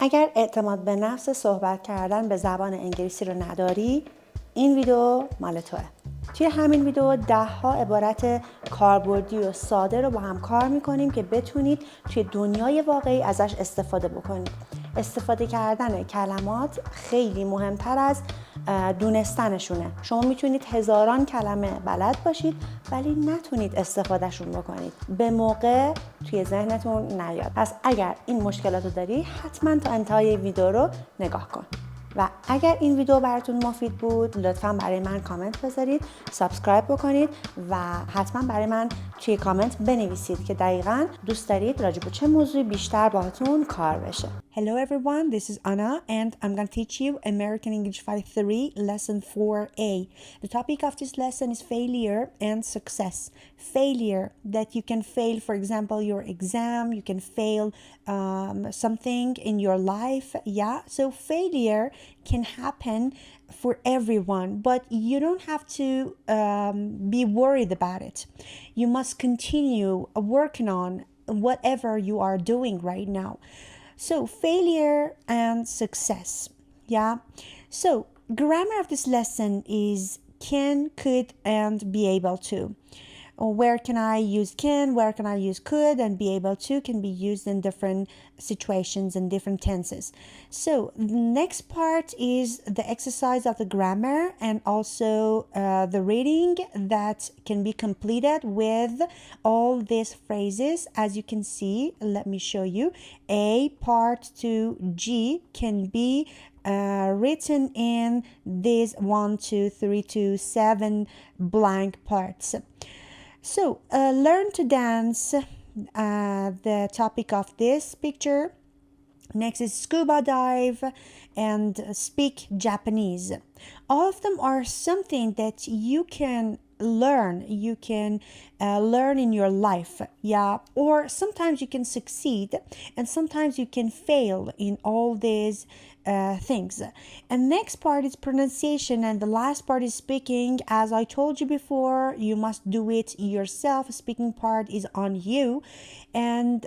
اگر اعتماد به نفس صحبت کردن به زبان انگلیسی رو نداری، این ویدیو مال توه. توی همین ویدیو 10 عبارت کاربردی و ساده رو با هم کار میکنیم که بتونید توی دنیای واقعی ازش استفاده بکنید. استفاده کردن کلمات خیلی مهمتر از دونستنشونه. شما میتونید هزاران کلمه بلد باشید ولی نتونید استفادهشون بکنید. به موقع توی ذهنتون نیاد. پس اگر این مشکلات رو داری حتما تا انتهای ویدیو رو نگاه کن. و اگر این ویدیو براتون مفید بود لطفاً برای من کامنت بذارید، سابسکرایب بکنید و حتما برای من توی کامنت بنویسید که دقیقاً دوست دارید راجع به چه موضوعی بیشتر باهاتون کار بشه. Hello everyone, this is Anna and I'm going to teach you American English 5.3 lesson 4a. The topic of this lesson is failure and success. Failure, that you can fail, for example, your exam, you can fail something in your life. Yeah, so failure can happen for everyone, but you don't have to be worried about it. You must continue working on whatever you are doing right now. So failure and success. Yeah. So grammar of this lesson is can, could, and be able to. Where can I use can, where can I use could, and be able to can be used in different situations and different tenses. So the next part is the exercise of the grammar and also the reading that can be completed with all these phrases. As you can see, let me show you. A part to G can be written in these 1, 2, 3 to 7 blank parts. So, learn to dance, the topic of this picture. Next is scuba dive and speak Japanese. All of them are something that you can learn. You can learn in your life, yeah. Or sometimes you can succeed and sometimes you can fail in all these things. And next part is pronunciation and the last part is speaking. As I told you before, you must do it yourself. Speaking part is on you. And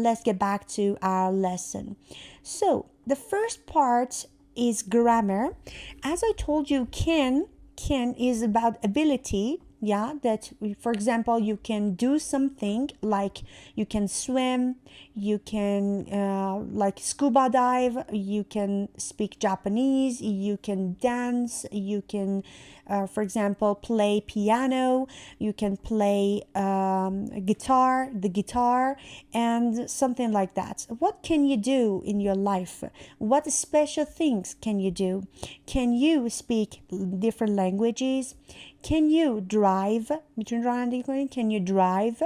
let's get back to our lesson. So the first part is grammar. As I told you, can is about ability. Yeah, that for example you can do something like you can swim, you can like scuba dive, you can speak Japanese, you can dance, you can for example play piano, you can play the guitar and something like that. What can you do in your life? What special things can you do? Can you speak different languages? Can you drive? Can you drive?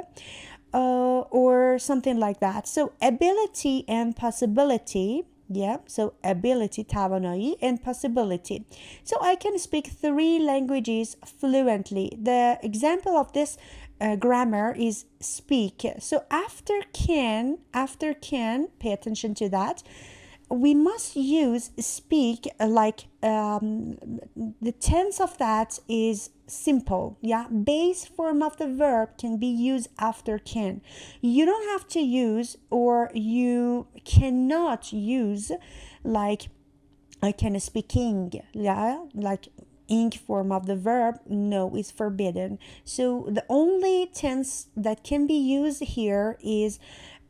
Or something like that. So ability and possibility. Yeah, so ability, توانایی, and possibility. So I can speak 3 languages fluently. The example of this grammar is speak. So after can, pay attention to that. We must use speak like the tense of that is simple. Yeah, base form of the verb can be used after can. You don't have to use or you cannot use like I can speaking. Yeah, like ing form of the verb, no, is forbidden. So the only tense that can be used here is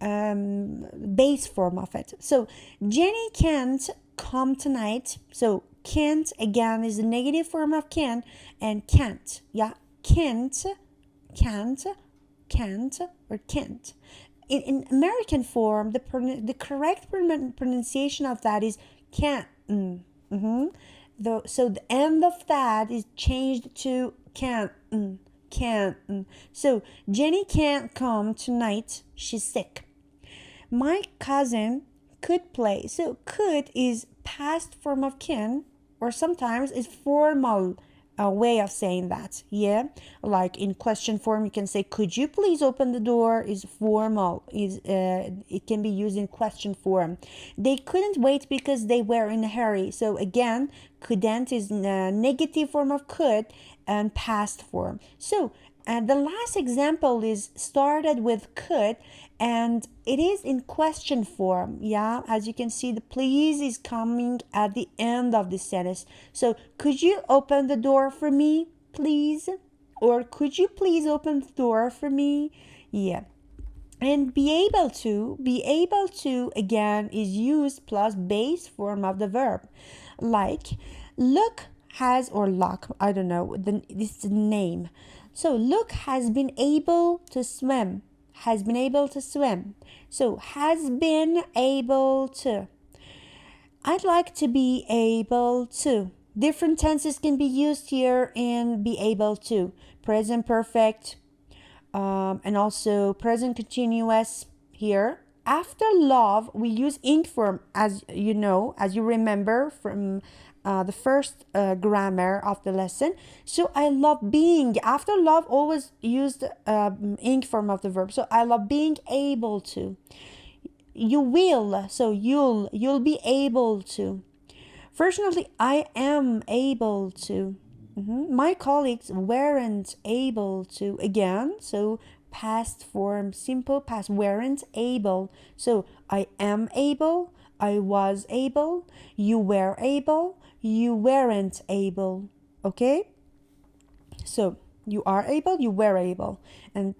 base form of it. So Jenny can't come tonight. So can't again is the negative form of can and can't. Yeah, can't or can't. In American form, the correct pronunciation of that is can't. So the end of that is changed to can't. So Jenny can't come tonight. She's sick. My cousin could play. So could is past form of can or sometimes is formal way of saying that. Yeah, like in question form you can say could you please open the door is formal, is it can be used in question form. They couldn't wait because they were in a hurry. So again, couldn't is negative form of could and past form. So And the last example is started with could, and it is in question form. Yeah, as you can see, the please is coming at the end of the sentence. So could you open the door for me, please? Or could you please open the door for me? Yeah. And be able to again is used plus base form of the verb. Like look has, or lock, I don't know, this is the name. So look has been able to swim. Has been able to swim. So has been able to. I'd like to be able to. Different tenses can be used here in be able to. Present perfect, and also present continuous here. After love, we use ing form, as you know, as you remember from the first grammar of the lesson. So I love being. After love, always use the ing form of the verb. So I love being able to. You will. So you'll be able to. Fortunately, I am able to. My colleagues weren't able to. Again, so past form, simple past, weren't able. So I am able, I was able, you were able, you weren't able. Okay? So you are able, you were able. And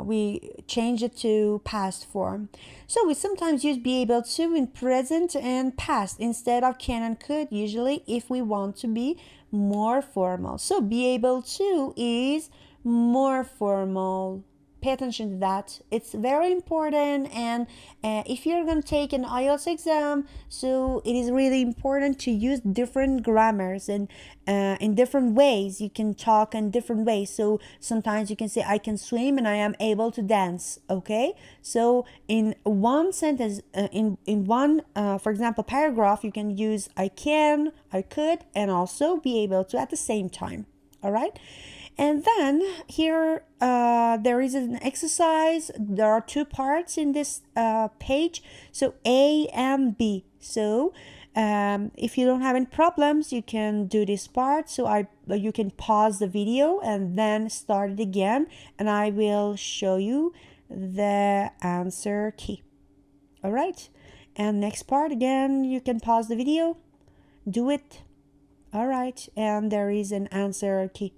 we change it to past form. So we sometimes use be able to in present and past instead of can and could, usually if we want to be more formal. So be able to is more formal. Pay attention to that. It's very important, and if you're going to take an IELTS exam, so it is really important to use different grammars and in different ways. You can talk in different ways. So sometimes you can say I can swim and I am able to dance. Okay, so in one sentence, in one for example paragraph, you can use I can, I could, and also be able to at the same time. All right. And then here there is an exercise. There are two parts in this page. So A and B. So if you don't have any problems, you can do this part. So you can pause the video and then start it again. And I will show you the answer key. All right. And next part again, you can pause the video. Do it. All right. And there is an answer key.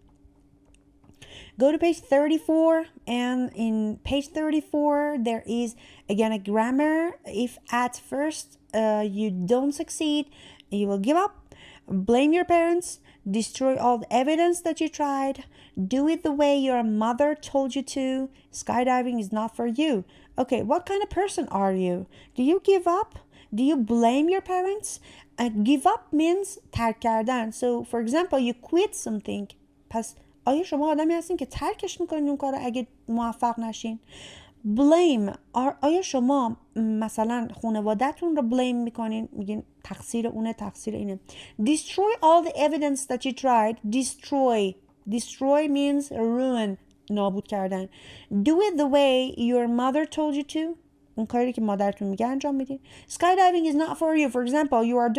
Go to page 34, and in page 34 there is again a grammar. If at first you don't succeed, you will give up, blame your parents, destroy all the evidence that you tried, do it the way your mother told you to, skydiving is not for you. Okay, what kind of person are you? Do you give up? Do you blame your parents? Give up means ترک کردن. So for example, you quit something. پس آیا شما آدمی هستین که ترکش میکنین اون کار اگه موفق نشین؟ blame. آیا شما مثلا خانواده‌تون رو blame میکنین، میگین تقصیر اونه، تقصیر اینه؟ destroy all the evidence that you tried. destroy means ruin، نابود کردن. do it the way your mother told you to. اون کاری که مادرتون میگه انجام میدین. skydiving is not for you. For example, you are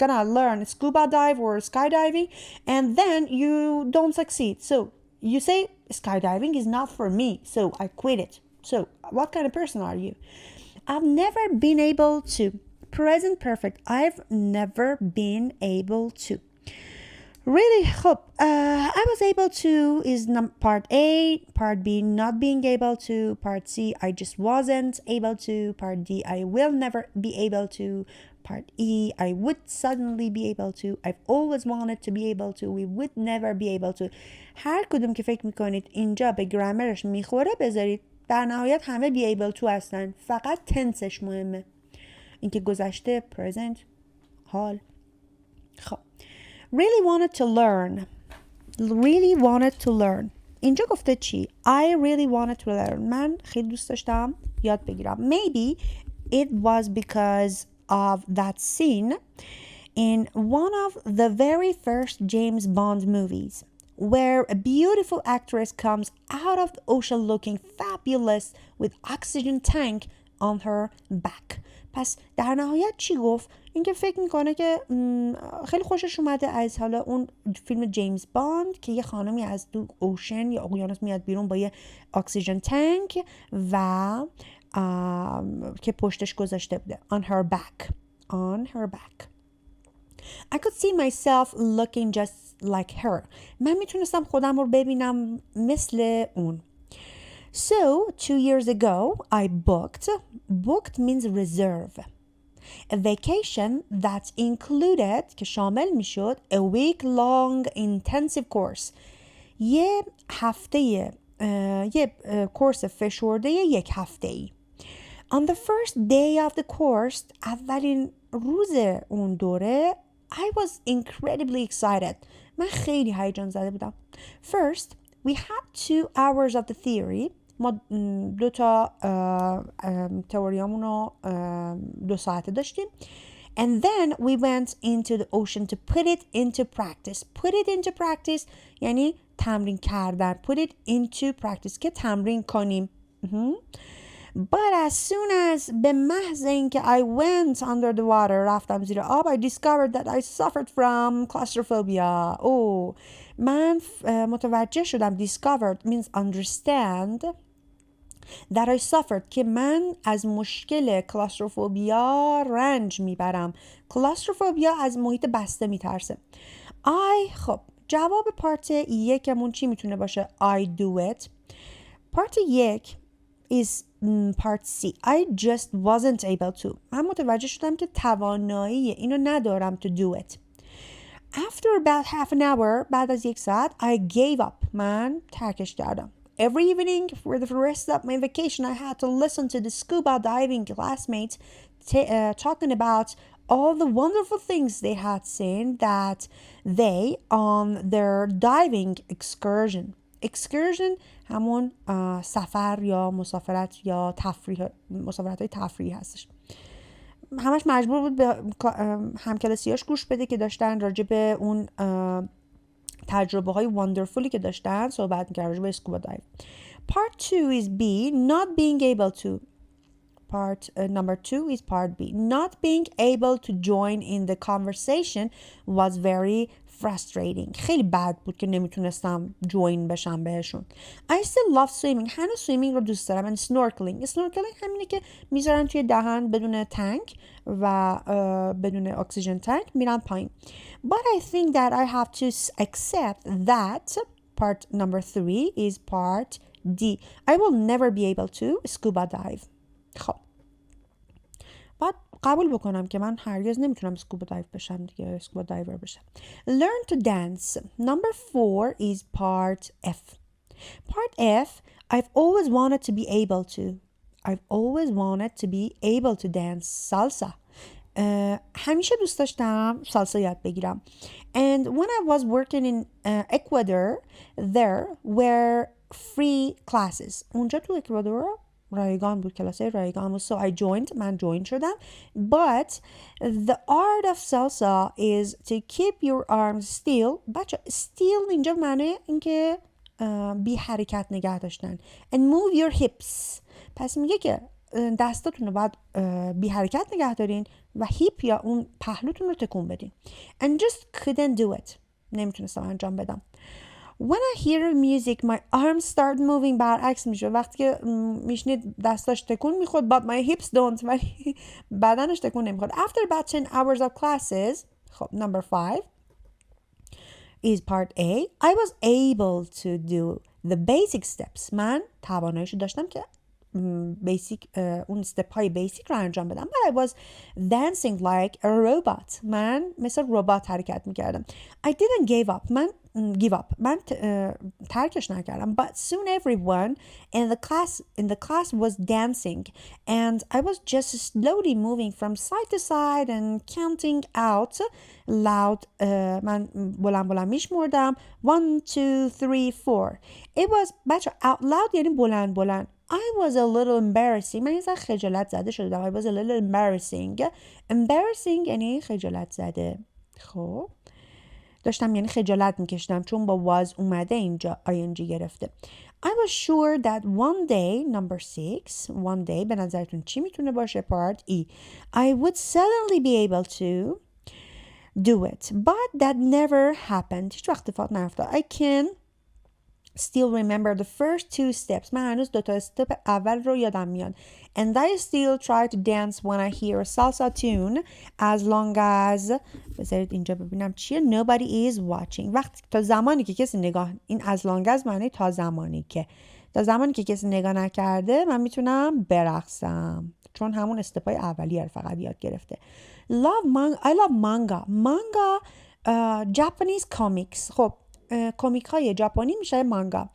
gonna learn scuba dive or skydiving, and then you don't succeed. So you say skydiving is not for me, so I quit it. So what kind of person are you? I've never been able to. Present perfect. I've never been able to. Really, خب I was able to is part A, part B not being able to, part C I just wasn't able to, part D I will never be able to, part E I would suddenly be able to, I've always wanted to be able to, we would never be able to. هر کدوم که فکر میکنید اینجا به گرامرش میخوره بذارید. در نهایت همه be able to هستن، فقط تنسش مهمه، اینکه گذشته، present، حال. خب really wanted to learn. اینجا گفته چی؟ I really wanted to learn. من خیلی دوست داشتم یاد بگیرم. Maybe it was because of that scene in one of the very first James Bond movies where a beautiful actress comes out of the ocean looking fabulous with oxygen tank on her back. پس در نهایت چی گفت؟ اینکه فکر میکنه که خیلی خوشش اومده از حالا اون فیلم جیمز باند که یه خانمی از دو اوشن یا اقیانوس میاد بیرون با یه اکسیژن تانک و که پشتش گذاشته بوده on her back. I could see myself looking just like her. من میتونستم خودم رو ببینم مثل اون. So 2 years ago I booked means reserve a vacation that included که شامل میشد a week long intensive course. یه کورس فشرده 1 هفته‌ای. On the first day of the course, اولین روز اون دوره, I was incredibly excited. من خیلی هیجان زده بودم. First, we had 2 hours of the theory. ما 2 تا تئوریامون رو 2 ساعته داشتیم. And then we went into the ocean to put it into practice. Put it into practice یعنی تمرین کردن. Put it into practice که تمرین کنیم. But as soon as به محض اینکه I went under the water رفتم زیر آب I discovered that I suffered from claustrophobia. من متوجه شدم discovered means understand that I suffered که من از مشکل کلاستروفوبیا رنج میبرم. کلاستروفوبیا از محیط بسته میترسه. خب جواب پارت 1مون چی میتونه باشه؟ I do it. پارت 1 is part C. I just wasn't able to. من متوجه شدم که توانایی اینو ندارم to do it. After about half an hour, بعد از 1 ساعت, I gave up. من ترکش کردم. Every evening for the rest of my vacation, I had to listen to the scuba diving classmates talking about all the wonderful things they had seen that they on their diving excursion. Excursion همون سفر یا مسافرت یا مسافرت های تفریحی هستش. همش مجبور بود به همکلاسیاش گوش بده که داشتن راجع به اون تجربه های wonderfully که داشتن صحبت می‌کردن راجع به اسکوبا دایو. Part 2 is B, not being able to. Number 2 is part B. Not being able to join in the conversation was very frustrating. خیلی بد بود که نمیتونستم join بشم بهشون. I still love swimming. هنوز swimming رو دوست دارم. And snorkeling. Snorkeling همینه که میذارن توی دهن بدون تانک و بدون اکسیژن تانک میرن پایین. But I think that I have to accept that part number 3 is part D. I will never be able to scuba dive. خب باید قبول بکنم که من هرگز نمیتونم اسکوبا دایو بشم دیگه، اسکوبا دایور بشم. Learn to dance. Number 4 is part F. Part F, I've always wanted to be able to. I've always wanted to be able to dance salsa. همیشه دوست داشتم سالسا یاد بگیرم. And when I was working in Ecuador, there were free classes. اونجا تو اکوادور رایگان بود، کلاسای رایگان بود. So I joined, من join شدم. But the art of salsa is to keep your arms still. بچه still اینجا معنی اینکه بی حرکت نگه داشتن. And move your hips. پس میگه که دستاتون رو باید بی حرکت نگه دارین و هیپ یا اون پهلوتون رو تکون بدین. And just couldn't do it. نمیتونستم انجام بدم. When I hear music, my arms start moving. برعکس میشه وقتی که میشنید دستاش تکون میخورد but my hips don't. ولی بدنش تکون نمیخورد. After about 10 hours of classes, خب number 5 is part A. I was able to do the basic steps. من تواناییشو داشتم که بیسیک اون استپ های بیسیک رو انجام بدم. But I was dancing like a robot. من مثل ربات حرکت میکردم. I didn't give up. من ترکش نکردم. But soon everyone in the class was dancing and I was just slowly moving from side to side and counting out loud. من بلند میشمردم 1 2 3 4. It was بچه out loud یعنی بلند. I was a little embarrassing. من یه ذره خجالت زده شدم. I was a little embarrassing. Embarrassing یعنی خجالت زده. خب داشتم یعنی خجالت میکشیدم چون با was اومده اینجا ing گرفته. I was sure that one day, number 6, one day به نظرتون چی میتونه باشه؟ part E. I would suddenly be able to do it. But that never happened. هیچ وقت اتفاق نیفتاد. I can still remember the first 2 steps. من هنوز 2 تا استپ اول رو یادم میاد. And I still try to dance when I hear a salsa tune as long as بذارید اینجا ببینم چیه. Nobody is watching. وقتی تا زمانی که کسی نگاه، این as long as معنی تا زمانی که کسی نگاه نکرده من میتونم برقصم، چون همون استپای اولیه رو فقط یاد گرفته. I love manga Japanese comics. خب کمیک های ژاپنی میشه مانگا.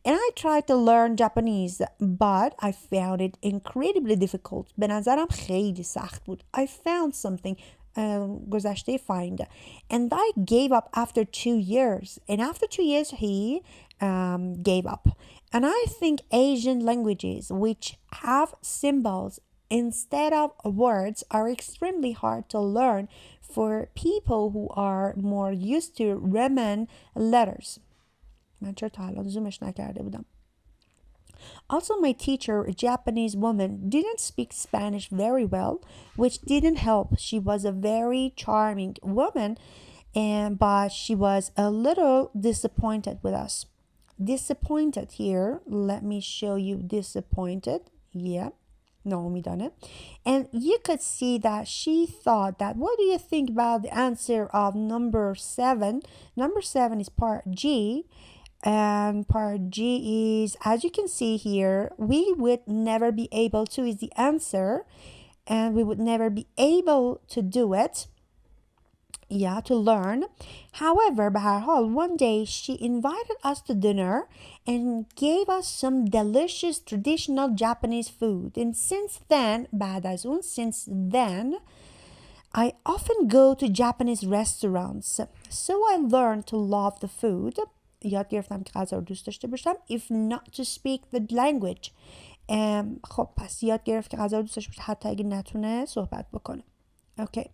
And I tried to learn Japanese but I found it incredibly difficult. به نظرم خیلی سخت بود. I found something گذشته find and I gave up after 2 years. And after 2 years he gave up. And I think Asian languages which have symbols instead of words are extremely hard to learn for people who are more used to Roman letters. من چرا تا الان زومش نکرده بودم. Also, my teacher, a Japanese woman, didn't speak Spanish very well, which didn't help. She was a very charming woman, but she was a little disappointed with us. Disappointed here. Let me show you disappointed. Yeah. ناامیدانه. And you could see that she thought that, what do you think about the answer of number 7? Number 7 is part G, and part G is, as you can see here, we would never be able to is the answer, and we would never be able to do it. Yeah, to learn. However, به هر حال, one day she invited us to dinner and gave us some delicious traditional Japanese food. And since then, بعد از اون, since then, I often go to Japanese restaurants. So I learned to love the food. یاد گرفتم که غذا رو دوست داشته باشم. If not to speak the language. خب پس یاد گرفت که غذا رو دوست داشته باشه حتی اگه نتونه صحبت بکنه. Okay.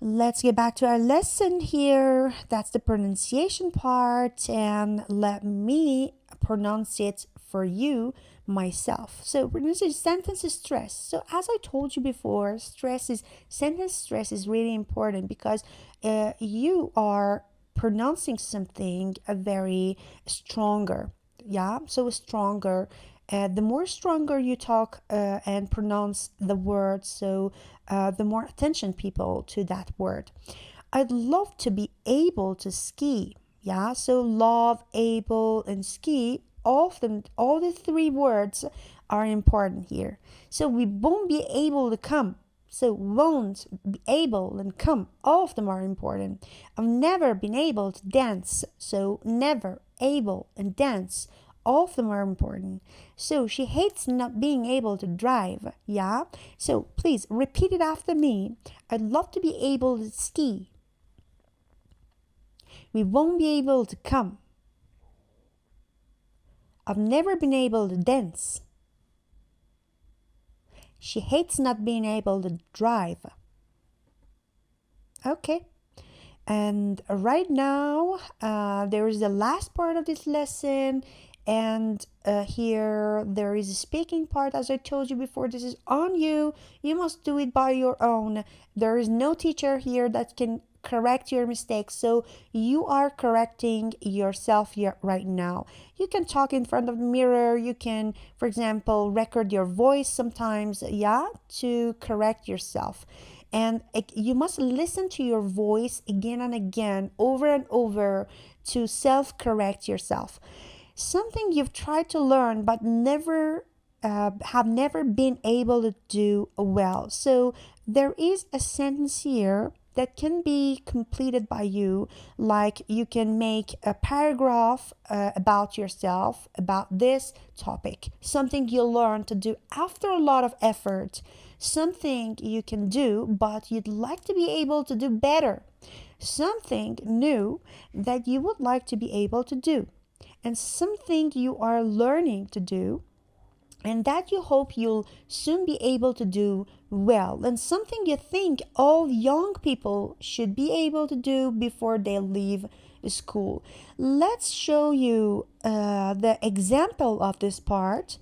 Let's get back to our lesson here. That's the pronunciation part, and let me pronounce it for you myself. So pronunciation, sentence stress. So as I told you before, sentence stress is really important because you are pronouncing something very stronger. Yeah, so stronger. The more stronger you talk and pronounce the word, so the more attention people to that word. I'd love to be able to ski. Yeah, so love, able, and ski, all the 3 words are important here. So we won't be able to come. So won't be able and come, all of them are important. I've never been able to dance. So never, able, and dance. All of them are important. So she hates not being able to drive. Yeah? So please repeat it after me. I'd love to be able to ski. We won't be able to come. I've never been able to dance. She hates not being able to drive. Okay. And right now, there is the last part of this lesson. And here there is a speaking part. As I told you before, this is on you. You must do it by your own. There is no teacher here that can correct your mistakes. So you are correcting yourself here right now. You can talk in front of the mirror. You can, for example, record your voice sometimes, yeah, to correct yourself. And you must listen to your voice again and again, over and over, to self-correct yourself. Something you've tried to learn but have never been able to do well. So there is a sentence here that can be completed by you, like you can make a paragraph about yourself, about this topic, something you learn to do after a lot of effort, something you can do but you'd like to be able to do better, something new that you would like to be able to do, and something you are learning to do and that you hope you'll soon be able to do well, and something you think all young people should be able to do before they leave school. Let's show you the example of this part,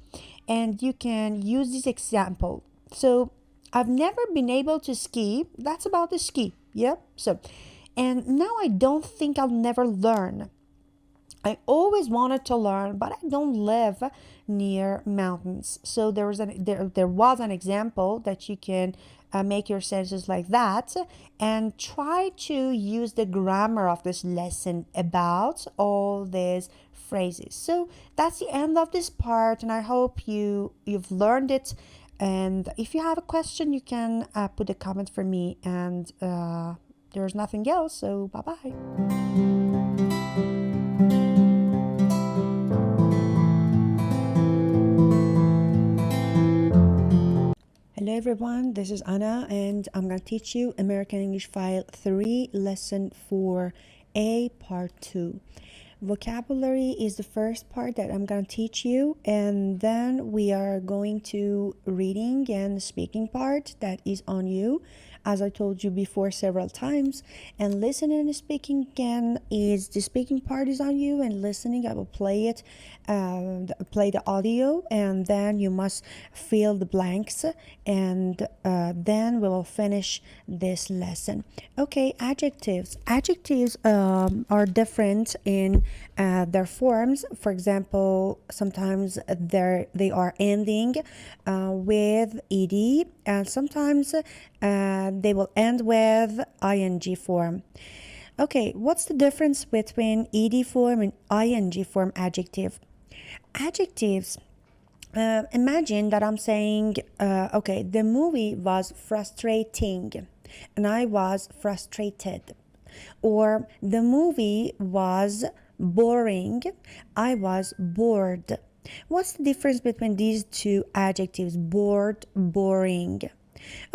and you can use this example. So, I've never been able to ski. That's about the ski. Yep. So, and now I don't think I'll never learn. I always wanted to learn, but I don't live near mountains. So there was an example that you can make your sentences like that, and try to use the grammar of this lesson about all these phrases. So that's the end of this part, and I hope you've learned it. And if you have a question, you can put a comment for me, and there's nothing else. So bye bye. Hello everyone, this is Anna, and I'm going to teach you American English File 3, Lesson 4A, Part 2. Vocabulary is the first part that I'm going to teach you, and then we are going to reading and speaking part that is on you, as I told you before several times. And listening and speaking again is the speaking part is on you, and listening I will play it, play the audio, and then you must fill the blanks, and then we will finish this lesson. Okay, adjectives. Adjectives are different in their forms. For example, sometimes they are ending with ed, and sometimes they will end with ing form. Okay, what's the difference between ed form and ing form adjective? Adjectives, imagine that I'm saying, okay, the movie was frustrating and I was frustrated. Or the movie was boring, I was bored. What's the difference between these two adjectives, bored, boring?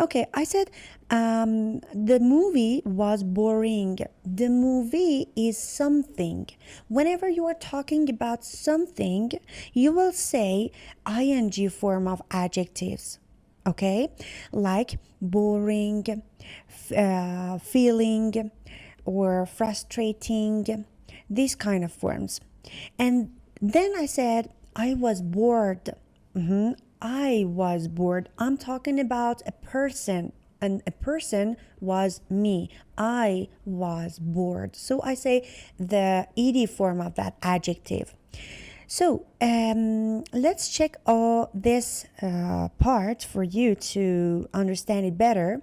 Okay, I said the movie was boring. The movie is something. Whenever you are talking about something, you will say ing form of adjectives. Okay, like boring, feeling, or frustrating, these kind of forms. And then I said I was bored. I was bored. I'm talking about a person, and a person was me. I was bored. So I say the ed form of that adjective. So let's check all this part for you to understand it better.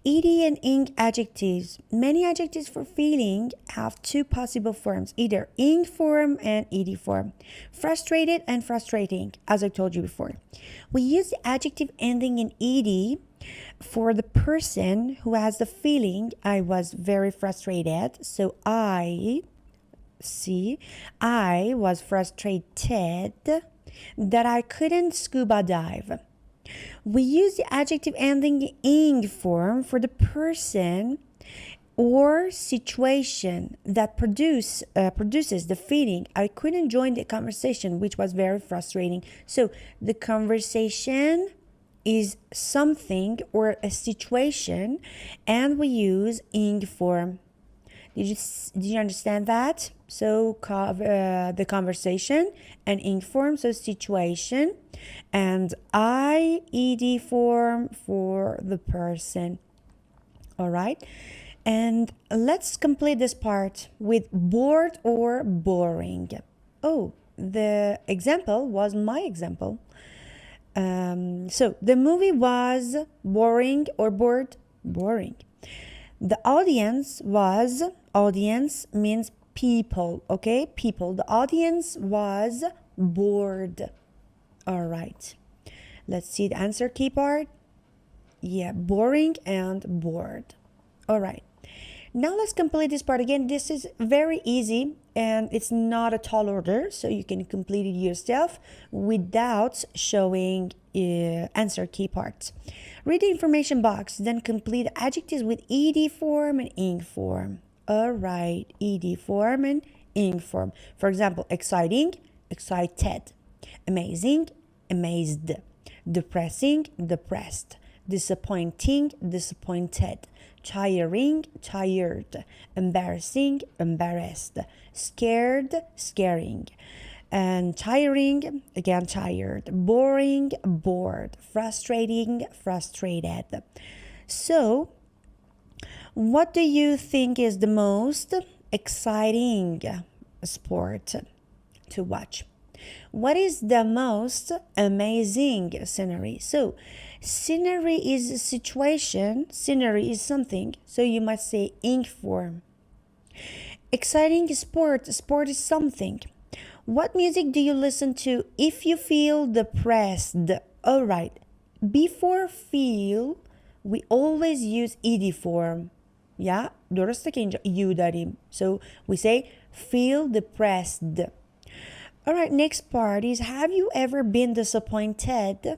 Ed and ing adjectives. Many adjectives for feeling have two possible forms, either ing form and ed form. Frustrated and frustrating, as I told you before. We use the adjective ending in ed for the person who has the feeling, I was very frustrated. So I was frustrated that I couldn't scuba dive. We use the adjective ending ing form for the person or situation that produces the feeling, I couldn't join the conversation, which was very frustrating. So the conversation is something or a situation, and we use ing form. Did you understand that? So the conversation and ing form, so situation, and ed form for the person. All right, and let's complete this part with bored or boring. Oh, the example was my example. So the movie was boring or bored? Boring. The audience means people, okay? People. The audience was bored. All right. Let's see the answer key part. Yeah, boring and bored. All right. Now let's complete this part again. This is very easy and it's not a tall order, so you can complete it yourself without showing answer key parts. Read the information box, then complete adjectives with ed form and ing form. All right, ed form and ing form. For example, exciting, excited. Amazing, amazed, depressing, depressed, disappointing, disappointed, tiring, tired, embarrassing, embarrassed, scared, scaring, and tiring, again tired, boring, bored, frustrating, frustrated. So, what do you think is the most exciting sport to watch? What is the most amazing scenery? So, scenery is a situation, scenery is something, so you must say ing form. Exciting sport, sport is something. What music do you listen to if you feel depressed? All right, before feel, we always use ed form. Yeah, درسته که اینجا you داریم. So we say feel depressed. All right, next part is, have you ever been disappointed?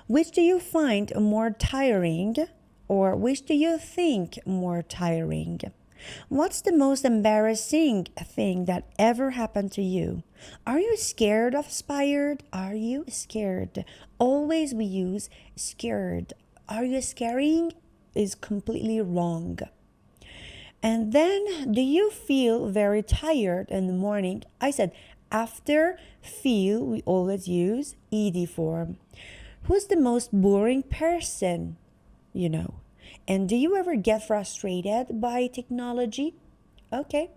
Which do you find more tiring, or which do you think more tiring? What's the most embarrassing thing that ever happened to you? Are you scared of scared? Are you scared? Always we use scared. Are you scaring is completely wrong. And then, do you feel very tired in the morning? I said after feel we always use ed form. Who's the most boring person you know? And do you ever get frustrated by technology? Okay.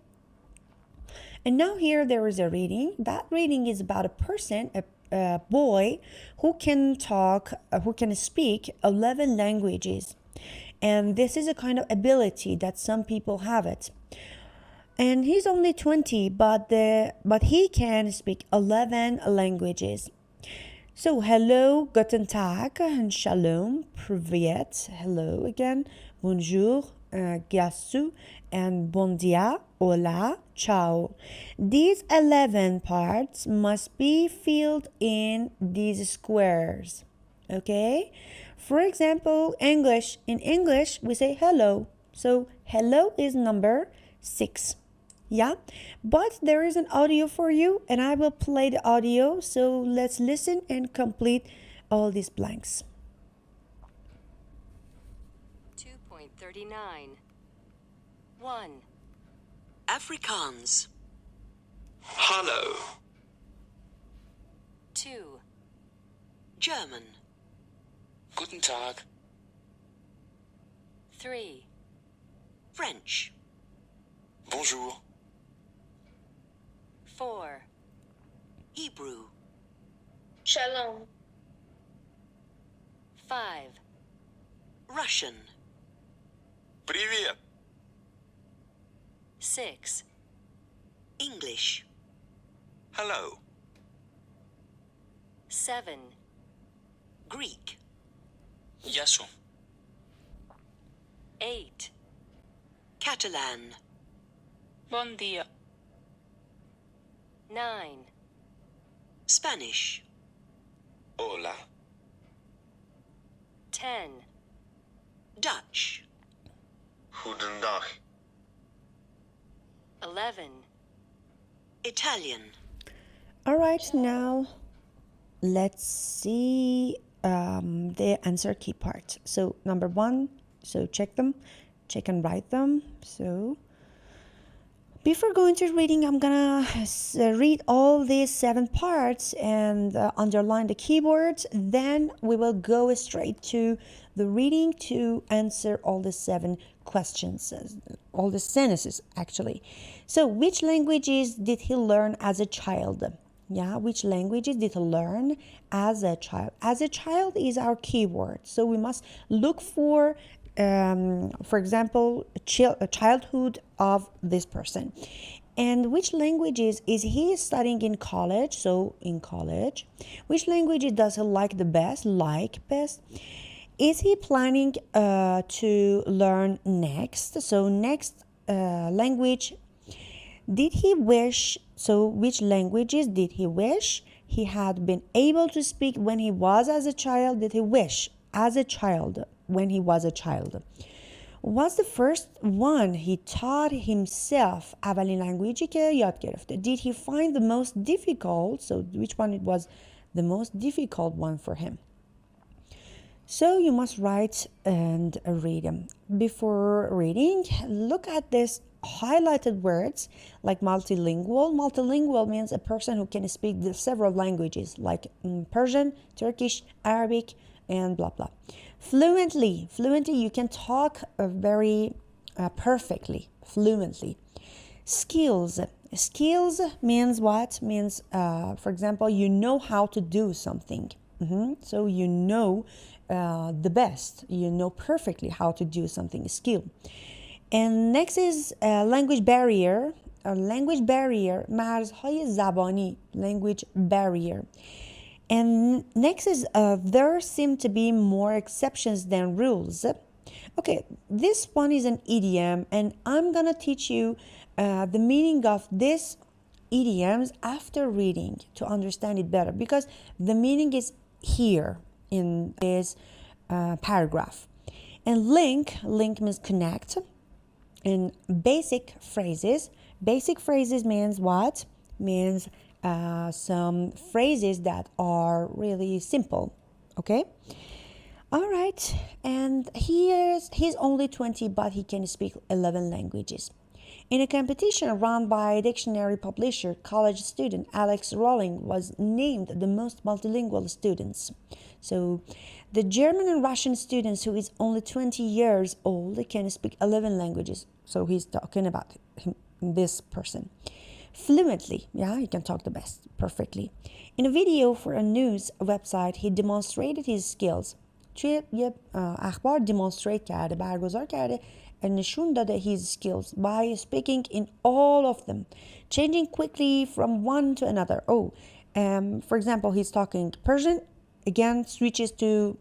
And now here there is a reading. That reading is about a person, a boy who can talk, who can speak 11 languages. And this is a kind of ability that some people have it. And he's only 20, but he can speak 11 languages. So, hello, guten Tag, and shalom, privet, hello again, bonjour, gasu, and bon dia, hola, ciao. These 11 parts must be filled in these squares, okay? For example, English. In English, we say hello. So, hello is number 6. Yeah, but there is an audio for you, and I will play the audio. So let's listen and complete all these blanks. 2.39. 1. Afrikaans. Hallo. 2. German. Guten Tag. 3. French. Bonjour. 4. Hebrew. Shalom. 5. Russian. Привет. 6. English. Hello. 7. Greek. Yasu. 8. Catalan. Bon dia. 9. Spanish. Hola. 10. Dutch. Goedendag. 11. Italian. All right, now let's see the answer key part. So number 1, so check and write them. So before going to reading, I'm gonna read all these 7 parts and underline the keywords. Then we will go straight to the reading to answer all the 7 questions, all the sentences actually. So which languages did he learn as a child? Yeah, which languages did he learn as a child? As a child is our keyword. So we must look for example, a childhood of this person. And which languages is he studying in college? So in college. Which languages does he like the best? Like best. Is he planning to learn next? So next language. Did he wish? So which languages did he wish he had been able to speak when he was as a child? Did he wish as a child when he was a child? What's the first one he taught himself? اولین language که یاد گرفته. Did he find the most difficult? So which one it was the most difficult one for him. So you must write and read them. Before reading, look at this highlighted words like multilingual. Multilingual means a person who can speak the several languages like Persian, Turkish, Arabic, and blah blah. Fluently, you can talk very perfectly, fluently. Skills means what? Means, for example, you know how to do something. So you know the best. You know perfectly how to do something, skill. And next is language barrier. Language barrier, مرزهای زبانی, language barrier. And next is there seem to be more exceptions than rules. Okay, this one is an idiom, and I'm gonna teach you the meaning of this idioms after reading to understand it better, because the meaning is here in this paragraph. And link means connect. And basic phrases means what? Means some phrases that are really simple. Okay, all right. And he's only 20, but he can speak 11 languages. In a competition run by dictionary publisher, college student Alex Rowling was named the most multilingual students. So the German and Russian students who is only 20 years old can speak 11 languages. So he's talking about this person. Fluently, yeah, he can talk the best, perfectly. In a video for a news website, he demonstrated his skills. توی یه اخبار demonstrate کرده، برگزار کرده، نشون داده his skills by speaking in all of them, changing quickly from one to another. For example, he's talking Persian, again switches to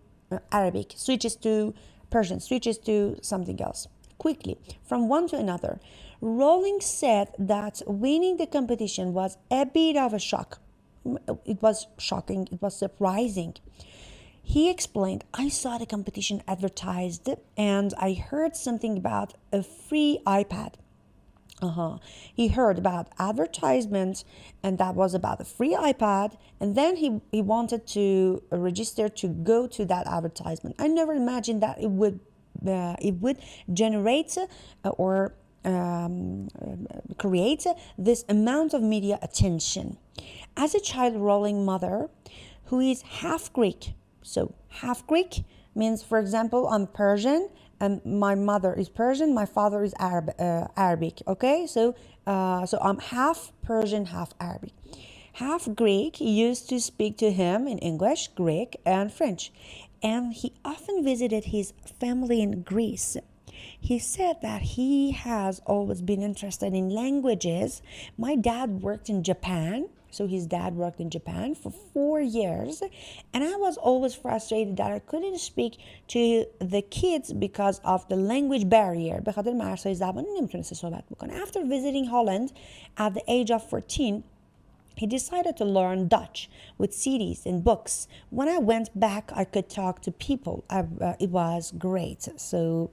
Arabic, switches to Persian, switches to something else, quickly, from one to another. Rowling said that winning the competition was a bit of a shock. It was shocking, it was surprising. He explained, I saw the competition advertised and I heard something about a free iPad. He heard about advertisement and that was about a free iPad, and then he wanted to register to go to that advertisement. I never imagined that it would generate or create this amount of media attention. As a child Rowling mother who is half Greek, so half Greek means, for example, I'm Persian and my mother is Persian, my father is Arabic. Okay, so I'm half Persian, half Arabic. Half Greek used to speak to him in English, Greek, and French, and he often visited his family in Greece. He said that he has always been interested in languages. My dad worked in Japan. So his dad worked in Japan for 4 years, and I was always frustrated that I couldn't speak to the kids because of the language barrier. به خاطر مرزهای زبانی نمیتونسته صحبت بکنه. After visiting Holland at the age of 14, he decided to learn Dutch with CDs and books. When I went back, I could talk to people. It was great. So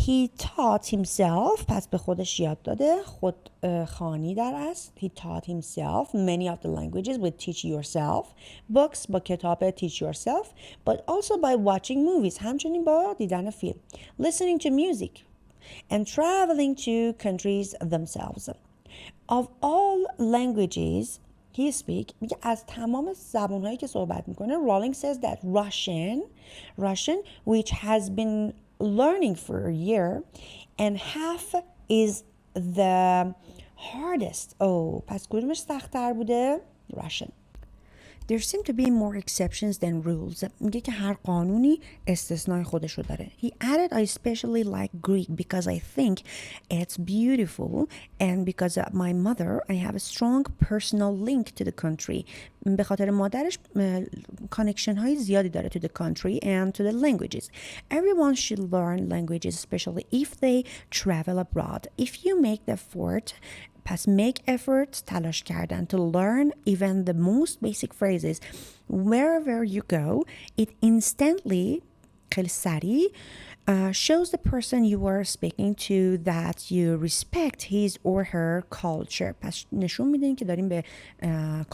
he taught himself, پس به خودش یاد داده، خود خوانی در اصل. He taught himself many of the languages with teach yourself. Books با کتاب teach yourself, but also by watching movies. همچنین با دیدن فیلم. Listening to music and traveling to countries themselves. Of all languages he speak, میگه از تمام زبانهایی که صحبت میکنه, Rowling says that Russian, which has been learning for a year and half is the hardest. پس کدومش سخت‌تر بوده؟ Russian. There seem to be more exceptions than rules. میگه که هر قانونی استثنای خودشو داره. He added, I especially like Greek because I think it's beautiful and because of my mother I have a strong personal link to the country. به خاطر مادرش کانکشن های زیادی داره to the country and to the languages. Everyone should learn languages, especially if they travel abroad. If you make the effort, پس make efforts, تلاش کردن, to learn even the most basic phrases wherever you go, it instantly, خیلی سریع, shows the person you are speaking to that you respect his or her culture. پس نشون میدین که داریم به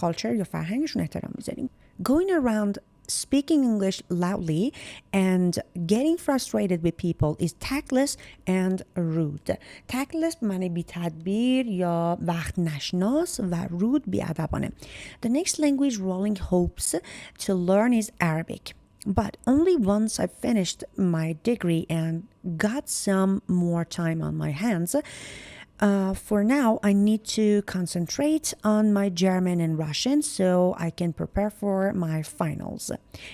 culture یا فرهنگشون احترام میذاریم. going around speaking English loudly and getting frustrated with people is tactless and rude. Tactless معنی بی تدبیر یا وقت نشناس و rude بی‌ادبانه. The next language Rowling hopes to learn is Arabic. But only once I finished my degree and got some more time on my hands, for now, I need to concentrate on my German and Russian so I can prepare for my finals.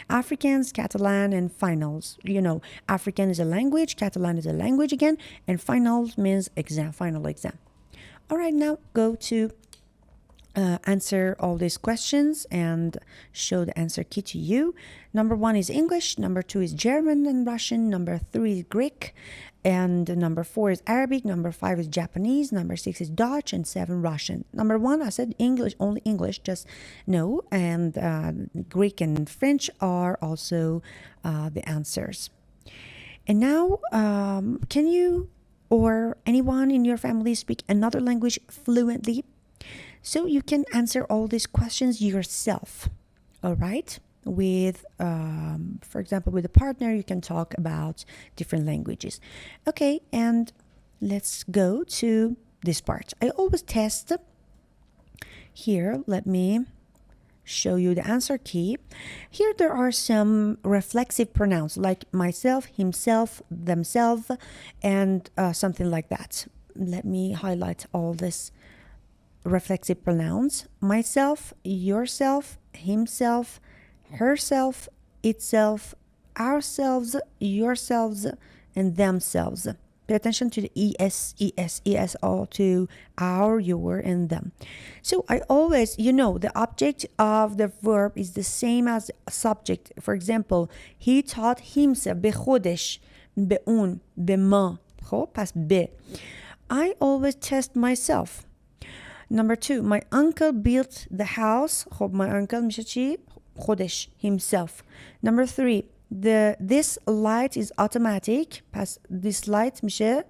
Afrikaans, Catalan, and finals. You know, African is a language, Catalan is a language again, and finals means exam, final exam. All right, now go to answer all these questions and show the answer key to you. Number 1 is English, number 2 is German and Russian, number 3 is Greek, and number 4 is Arabic, number 5 is Japanese, number 6 is Dutch, and 7 Russian. Number 1, I said English, only English, just no, and Greek and French are also the answers. And now, can you or anyone in your family speak another language fluently? So you can answer all these questions yourself, all right? With, for example, with a partner, you can talk about different languages. Okay, and let's go to this part. I always test. Here, let me show you the answer key. Here there are some reflexive pronouns like myself, himself, themselves, and something like that. Let me highlight all this reflexive pronouns: myself, yourself, himself, herself, itself, ourselves, yourselves, and themselves. Pay attention to the es, all to our, your, and them. So I always, the object of the verb is the same as subject. For example, he taught himself. به خودش، به اون، به ما. خب پس به. I always test myself. Number 2, my uncle built the house. خب my uncle میشه چی؟ خودش, himself. Number 3, this light is automatic. پس this light میشه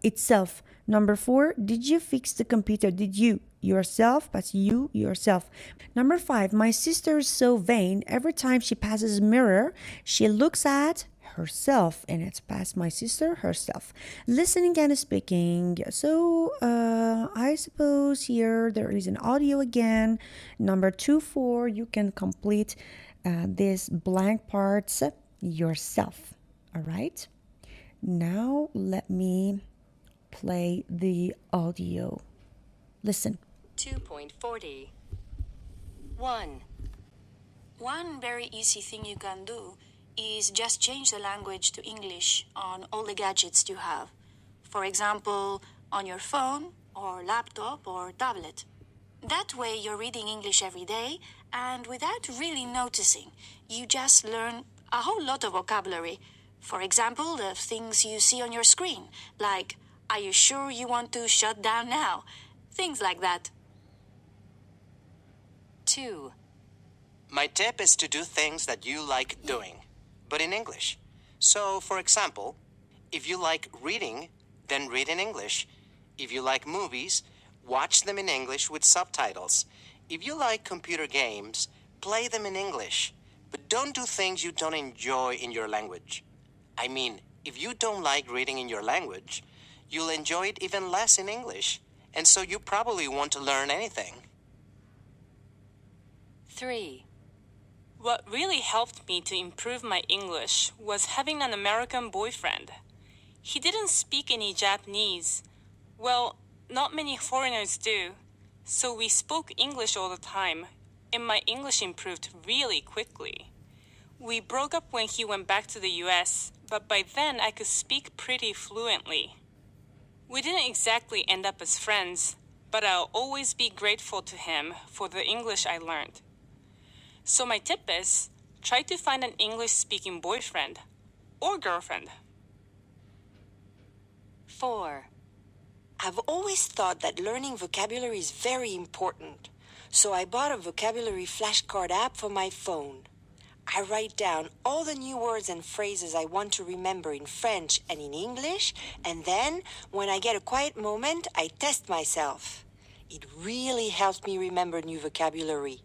itself. Number 4, did you fix the computer? Did you? Yourself. پس you, yourself. Number 5, my sister is so vain. Every time she passes a mirror, she looks at herself in it. Past my sister, herself. Listening and speaking. So I suppose here there is an audio again. Number 2, 4, you can complete these blank parts yourself. All right. Now let me play the audio. Listen. 2.40. 1. One very easy thing you can do is just change the language to English on all the gadgets you have. For example, on your phone or laptop or tablet. That way you're reading English every day, and without really noticing, you just learn a whole lot of vocabulary. For example, the things you see on your screen, like, are you sure you want to shut down now? Things like that. 2. My tip is to do things that you like doing, but in English. So, for example, if you like reading, then read in English. If you like movies, watch them in English with subtitles. If you like computer games, play them in English. But don't do things you don't enjoy in your language. I mean, if you don't like reading in your language, you'll enjoy it even less in English. And so you probably won't learn anything. 3. What really helped me to improve my English was having an American boyfriend. He didn't speak any Japanese. Well, not many foreigners do. So we spoke English all the time, and my English improved really quickly. We broke up when he went back to the US, but by then I could speak pretty fluently. We didn't exactly end up as friends, but I'll always be grateful to him for the English I learned. So my tip is, try to find an English-speaking boyfriend or girlfriend. 4. I've always thought that learning vocabulary is very important, so I bought a vocabulary flashcard app for my phone. I write down all the new words and phrases I want to remember in French and in English, and then, when I get a quiet moment, I test myself. It really helps me remember new vocabulary.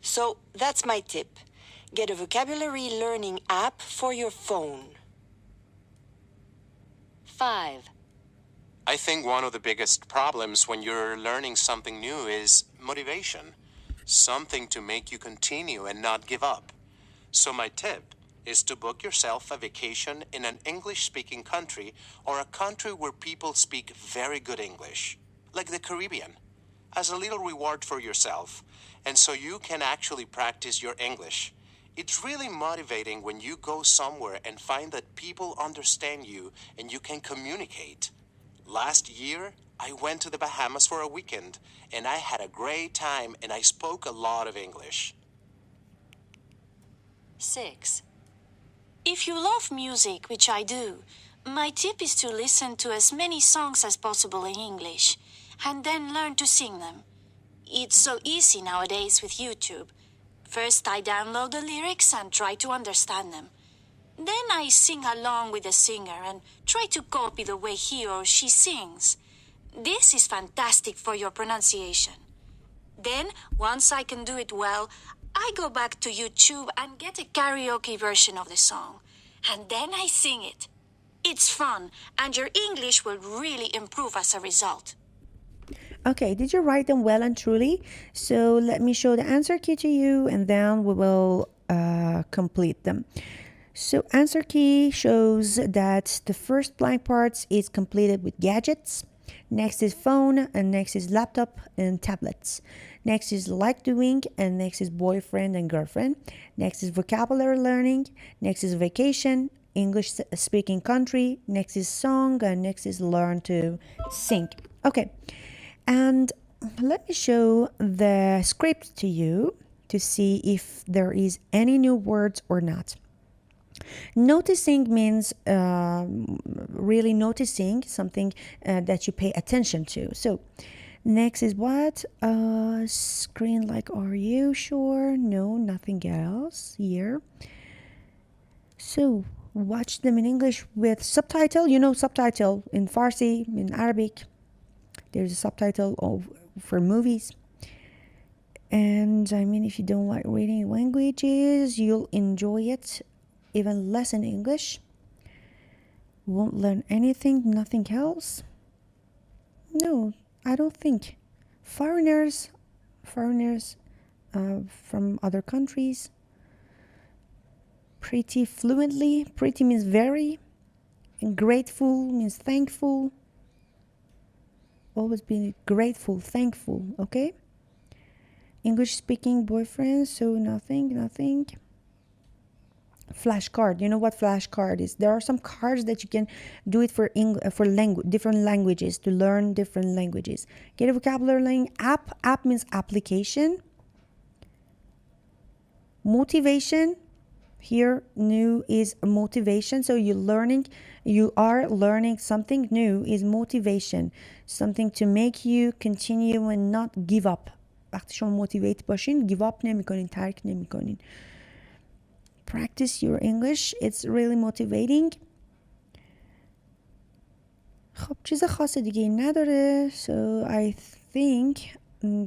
So that's my tip. Get a vocabulary learning app for your phone. 5. I think one of the biggest problems when you're learning something new is motivation. Something to make you continue and not give up. So my tip is to book yourself a vacation in an English-speaking country or a country where people speak very good English, like the Caribbean, as a little reward for yourself, and so you can actually practice your English. It's really motivating when you go somewhere and find that people understand you and you can communicate. Last year, I went to the Bahamas for a weekend, and I had a great time, and I spoke a lot of English. 6. If you love music, which I do, my tip is to listen to as many songs as possible in English, and then learn to sing them. It's so easy nowadays with YouTube. First, I download the lyrics and try to understand them. Then I sing along with the singer and try to copy the way he or she sings. This is fantastic for your pronunciation. Then, once I can do it well, I go back to YouTube and get a karaoke version of the song. And then I sing it. It's fun, and your English will really improve as a result. Okay, did you write them well and truly? So let me show the answer key to you and then we will complete them. So answer key shows that the first blank parts is completed with gadgets. Next is phone, and next is laptop and tablets. Next is like doing, and next is boyfriend and girlfriend. Next is vocabulary learning. Next is vacation, English speaking country. Next is song, and next is learn to sing. Okay, and let me show the script to you to see if there is any new words or not. Noticing means really noticing something that you pay attention to. So next is what? Screen like, are you sure? No, nothing else here. So watch them in English with subtitle. You know subtitle in Farsi, in Arabic. There's a subtitle for movies. And I mean, if you don't like reading languages, you'll enjoy it even less in English. Won't learn anything, nothing else? No, I don't think. Foreigners from other countries, pretty fluently. Pretty means very. And grateful means thankful. Always be grateful, thankful, okay? English speaking boyfriend, so nothing. Flashcard. You know what flashcard is? There are some cards that you can do it for different languages, to learn different languages. Get a vocabulary learning app. App means application. Motivation. Here, new is motivation. So you are learning something new is motivation. Something to make you continue and not give up. وقتی شما motivate باشین give up نمی‌کنین، ترک نمی‌کنین. Practice your English. It's really motivating. خب چیز خاص دیگه ای نداره. So I think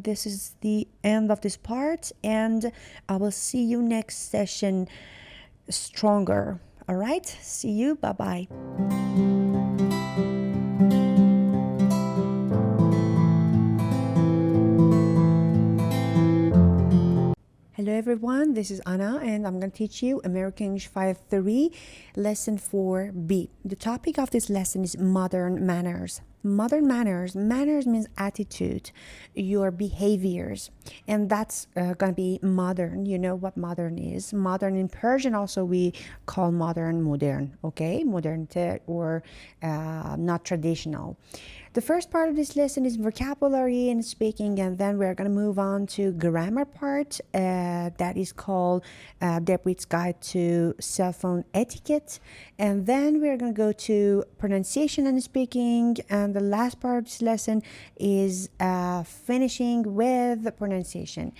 this is the end of this part and I will see you next session stronger. All right? See you. Bye-bye. Hello everyone, this is Anna and I'm going to teach you American English 5.3 lesson 4b. The topic of this lesson is modern manners. Modern manners means attitude, your behaviors, and that's going to be modern. You know what modern is. Modern in Persian also we call modern, okay? Modernite or not traditional. The first part of this lesson is vocabulary and speaking, and then we're going to move on to grammar part that is called Deborah's Guide to Cell Phone Etiquette, and then we're going to go to pronunciation and speaking, and the last part of this lesson is finishing with the pronunciation.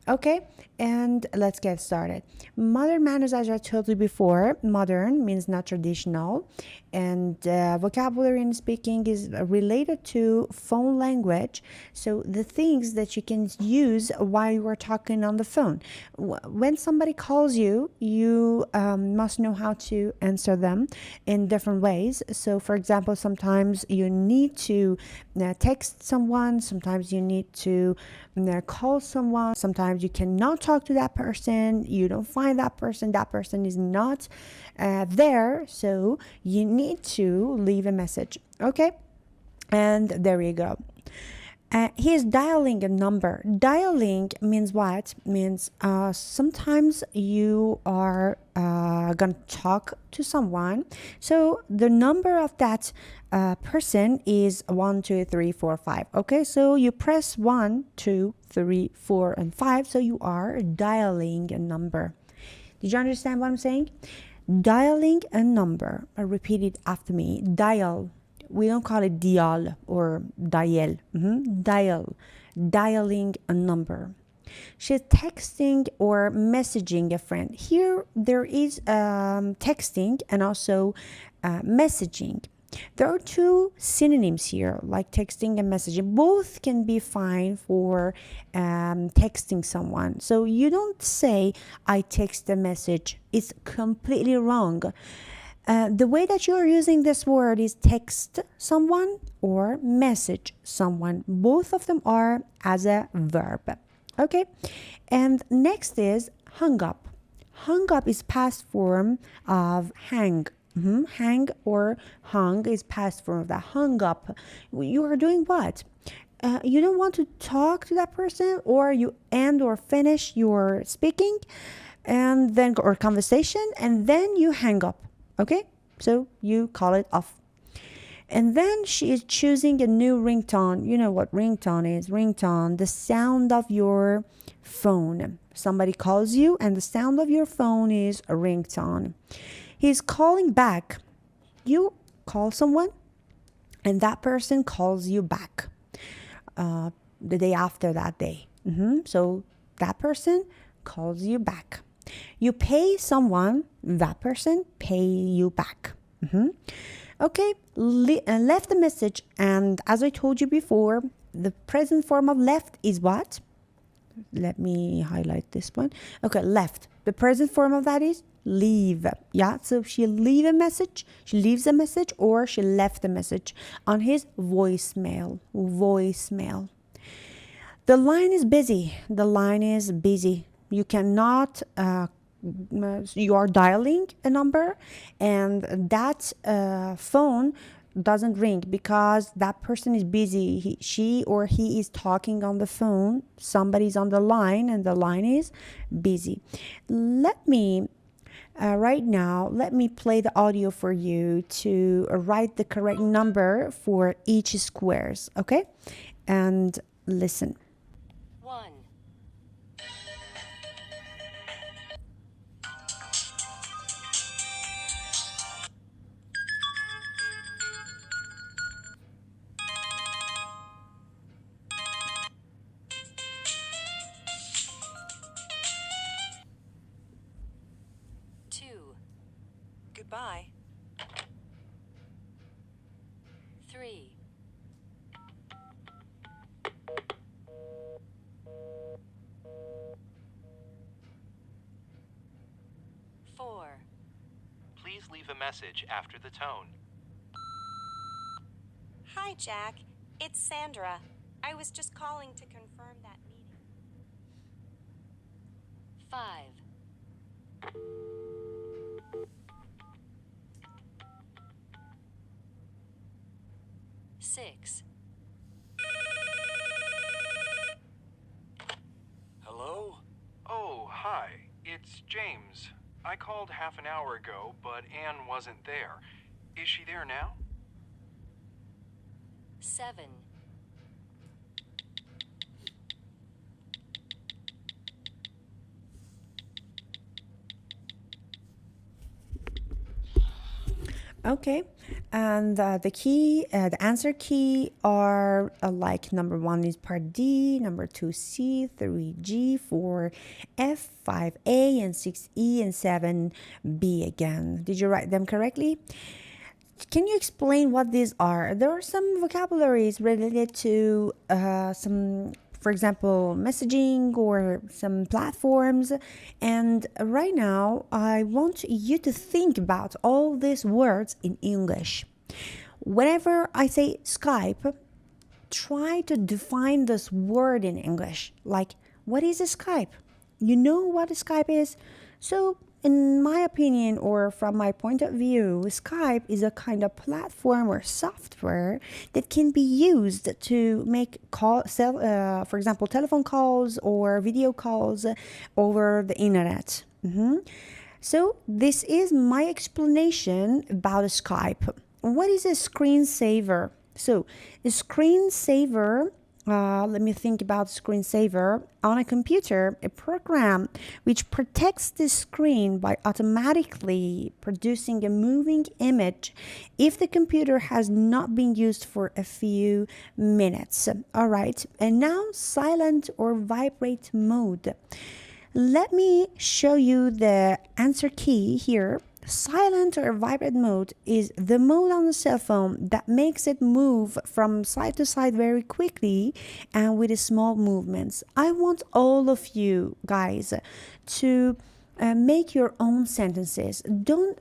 Okay, and let's get started. Modern manners, as I told you before, modern means not traditional, and vocabulary in speaking is related to phone language. So the things that you can use while you are talking on the phone. When somebody calls you, you must know how to answer them in different ways. So for example, sometimes you need to text someone, sometimes you need to call someone, sometimes you cannot talk to that person, you don't find that person is not there, so you need to leave a message. Okay, and there you go. He is dialing a number. Dialing means what? Means sometimes you are going to talk to someone. So the number of that person is 1, 2, 3, 4, 5. Okay, so you press 1, 2, 3, 4, and 5. So you are dialing a number. Did you understand what I'm saying? Dialing a number. Repeat it after me. Dial. We don't call it dial or dial. Dial. Dialing a number. She's texting or messaging a friend. Here there is texting and also messaging. There are two synonyms here, like texting and messaging. Both can be fine for texting someone. So you don't say, I text a message. It's completely wrong. The way that you're using this word is text someone or message someone. Both of them are as a verb. Okay, and next is hung up. Hung up is past form of hang. Hang or hung is past form of that. Hung up. You are doing what? You don't want to talk to that person, or you end or finish your speaking and then or conversation, and then you hang up. Okay, so you call it off. And then she is choosing a new ringtone. You know what ringtone is? Ringtone, the sound of your phone. Somebody calls you and the sound of your phone is a ringtone. He's calling back. You call someone and that person calls you back the day after that day. So that person calls you back. You pay someone, that person pay you back. Okay, left a message, and as I told you before, the present form of left is what? Let me highlight this one. Okay, left. The present form of that is leave. Yeah, so she leaves a message, or she left a message on his voicemail. Voicemail. The line is busy. The line is busy. You cannot, you are dialing a number and that phone doesn't ring because that person is busy. She or he is talking on the phone. Somebody's on the line and the line is busy. Let me, right now, let me play the audio for you to write the correct number for each squares, okay? And listen. 1, 2, Goodbye. 3, 4, Please leave a message after the tone. Hi, Jack. It's Sandra. I was just calling to confirm that meeting. 5, 6, Hello? Oh, hi. It's James. I called half an hour ago, but Anne wasn't there. Is she there now? 7, Okay, and the answer key are like number 1 is part D, number 2 C, 3 G, 4 F, 5 A, and 6 E, and 7 B again. Did you write them correctly? Can you explain what these are? There are some vocabularies related to some, for example, messaging or some platforms. And right now, I want you to think about all these words in English. Whenever I say Skype, try to define this word in English. Like, what is a Skype? You know what a Skype is? So, in my opinion, or from my point of view, Skype is a kind of platform or software that can be used to make for example, telephone calls or video calls over the internet. So this is my explanation about Skype. What is a screensaver? So a screensaver, let me think about screensaver. On a computer, a program which protects the screen by automatically producing a moving image if the computer has not been used for a few minutes. All right, and now silent or vibrate mode. Let me show you the answer key here. Silent or vibrate mode is the mode on the cell phone that makes it move from side to side very quickly and with small movements. I want all of you guys to make your own sentences. Don't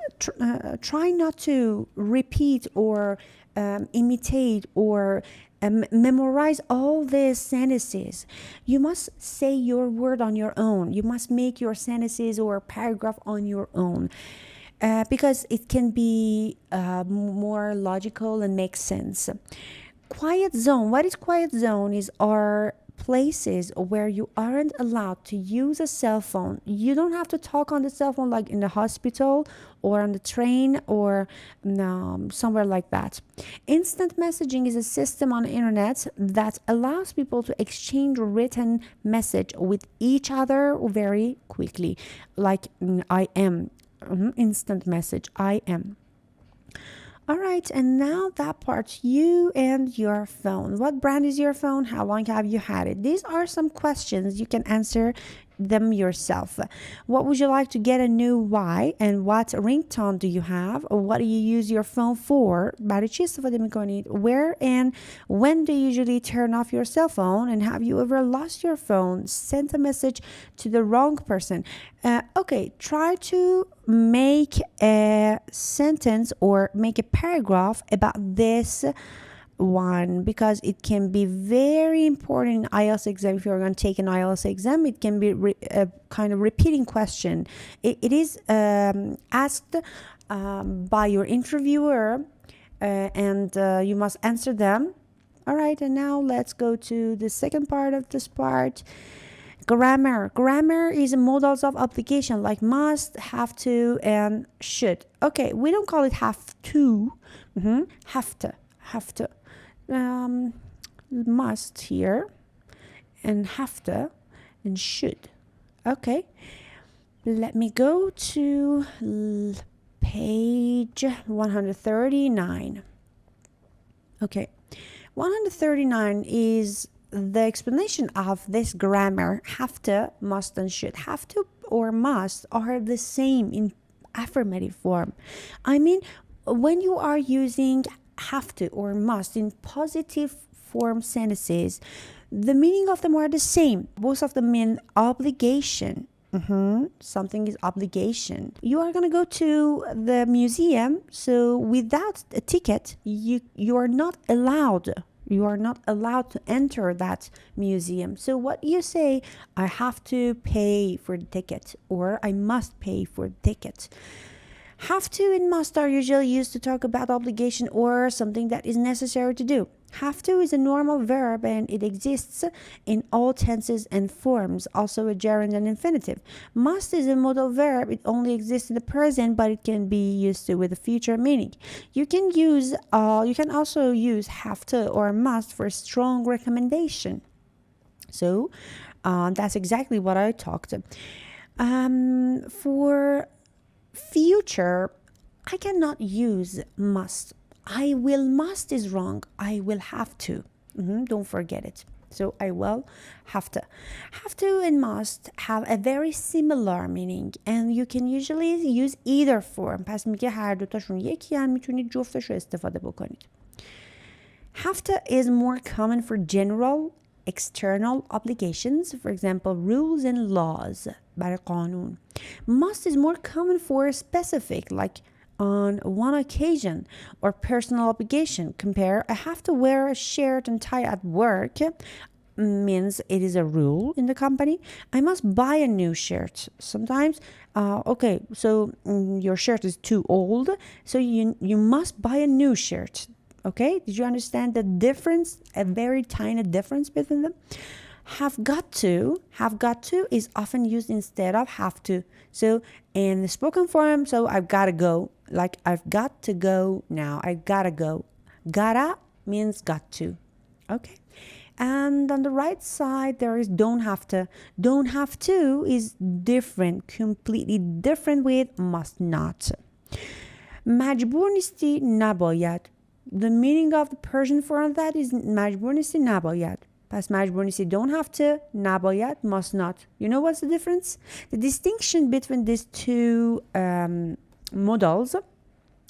try not to repeat or imitate or memorize all these sentences. You must say your word on your own. You must make your sentences or paragraph on your own. Because it can be more logical and make sense. Quiet zone. What is quiet zone? Are places where you aren't allowed to use a cell phone. You don't have to talk on the cell phone like in the hospital or on the train or somewhere like that. Instant messaging is a system on the internet that allows people to exchange written message with each other very quickly. Like I am. Instant message, I am. All right, and now that part, you and your phone. What brand is your phone? How long have you had it? These are some questions. You can answer them yourself. What would you like to get a new? Why? And what ringtone do you have? Or what do you use your phone for? برای چی استفاده میکنید? Where and when do you usually turn off your cell phone? And have you ever lost your phone? Sent a message to the wrong person? Okay, try to make a sentence or make a paragraph about this one, because it can be very important in IELTS exam. If you're going to take an IELTS exam, it can be a kind of repeating question. It is asked by your interviewer and you must answer them. All right, and now let's go to the second part of this part. Grammar. Grammar is modals of obligation like must, have to, and should. Okay, we don't call it have to. Have to. Must here, and have to, and should. Okay, let me go to page 139. Okay, 139 is the explanation of this grammar. Have to, must, and should. Have to or must are the same in affirmative form. I mean, when you are using have to or must in positive form sentences, the meaning of them are the same. Both of them mean obligation. Something is obligation. You are going to go to the museum, so without a ticket, you are not allowed. You are not allowed to enter that museum. So what you say, I have to pay for the ticket, or I must pay for the ticket. Have to and must are usually used to talk about obligation or something that is necessary to do. Have to is a normal verb and it exists in all tenses and forms, also a gerund and infinitive. Must is a modal verb. It only exists in the present, but it can be used with a future meaning. You can also use have to or must for strong recommendation. So that's exactly what I talked. For future, I cannot use must. I will must is wrong. I will have to. Don't forget it. So I will have to. Have to and must have a very similar meaning and you can usually use either form. پس میگه هر دوتاشون یکی هم میتونید جفتش رو استفاده بکنید. Have to is more common for general external obligations, for example, rules and laws. برای قانون. Must is more common for specific, like on one occasion or personal obligation. Compare, I have to wear a shirt and tie at work means it is a rule in the company. I must buy a new shirt. Sometimes, okay, so your shirt is too old, so you must buy a new shirt. Okay, did you understand the difference? A very tiny difference between them. Have got to is often used instead of have to. So in the spoken form, so I've got to go. Like I've got to go now. I gotta go. Gotta means got to. Okay. And on the right side, there is don't have to. Don't have to is different, completely different with must not. مجبور نیستی نباید. The meaning of the Persian form of that is مجبور نیستی نباید. پس مجبور نیستی don't have to, نباید must not. You know what's the difference? The distinction between these two models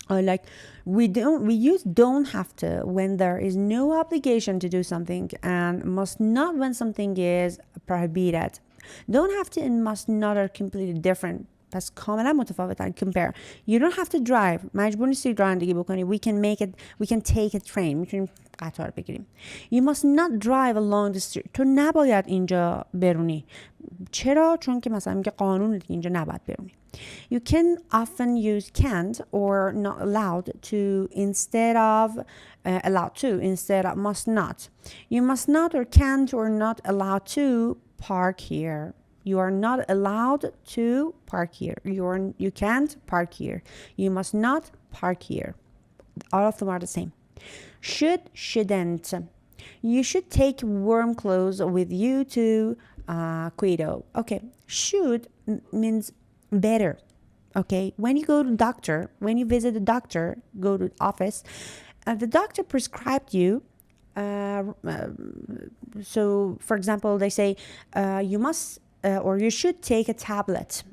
are like we use don't have to when there is no obligation to do something and must not when something is prohibited. Don't have to and must not are completely different. پس کاملا متفاوتن. Compare. You don't have to drive. مجبور نیستی رانندگی بکنی. We can take a train. میتونیم قطار بگیریم. You must not drive along the street. تو nabاید اینجا برونی. چرا؟ چون که مثلا میگه قانون دیگه اینجا نباید برونی. You can often use can't or not allowed to instead of must not. You must not or can't or not allowed to park here. You are not allowed to park here. You can't park here. You must not park here. All of them are the same. Should, shouldn't. You should take warm clothes with you to Quito. Okay. Should means better. Okay. When you go to the doctor, when you visit the doctor, go to the office, the doctor prescribed you. So, for example, they say you must or you should take a tablet.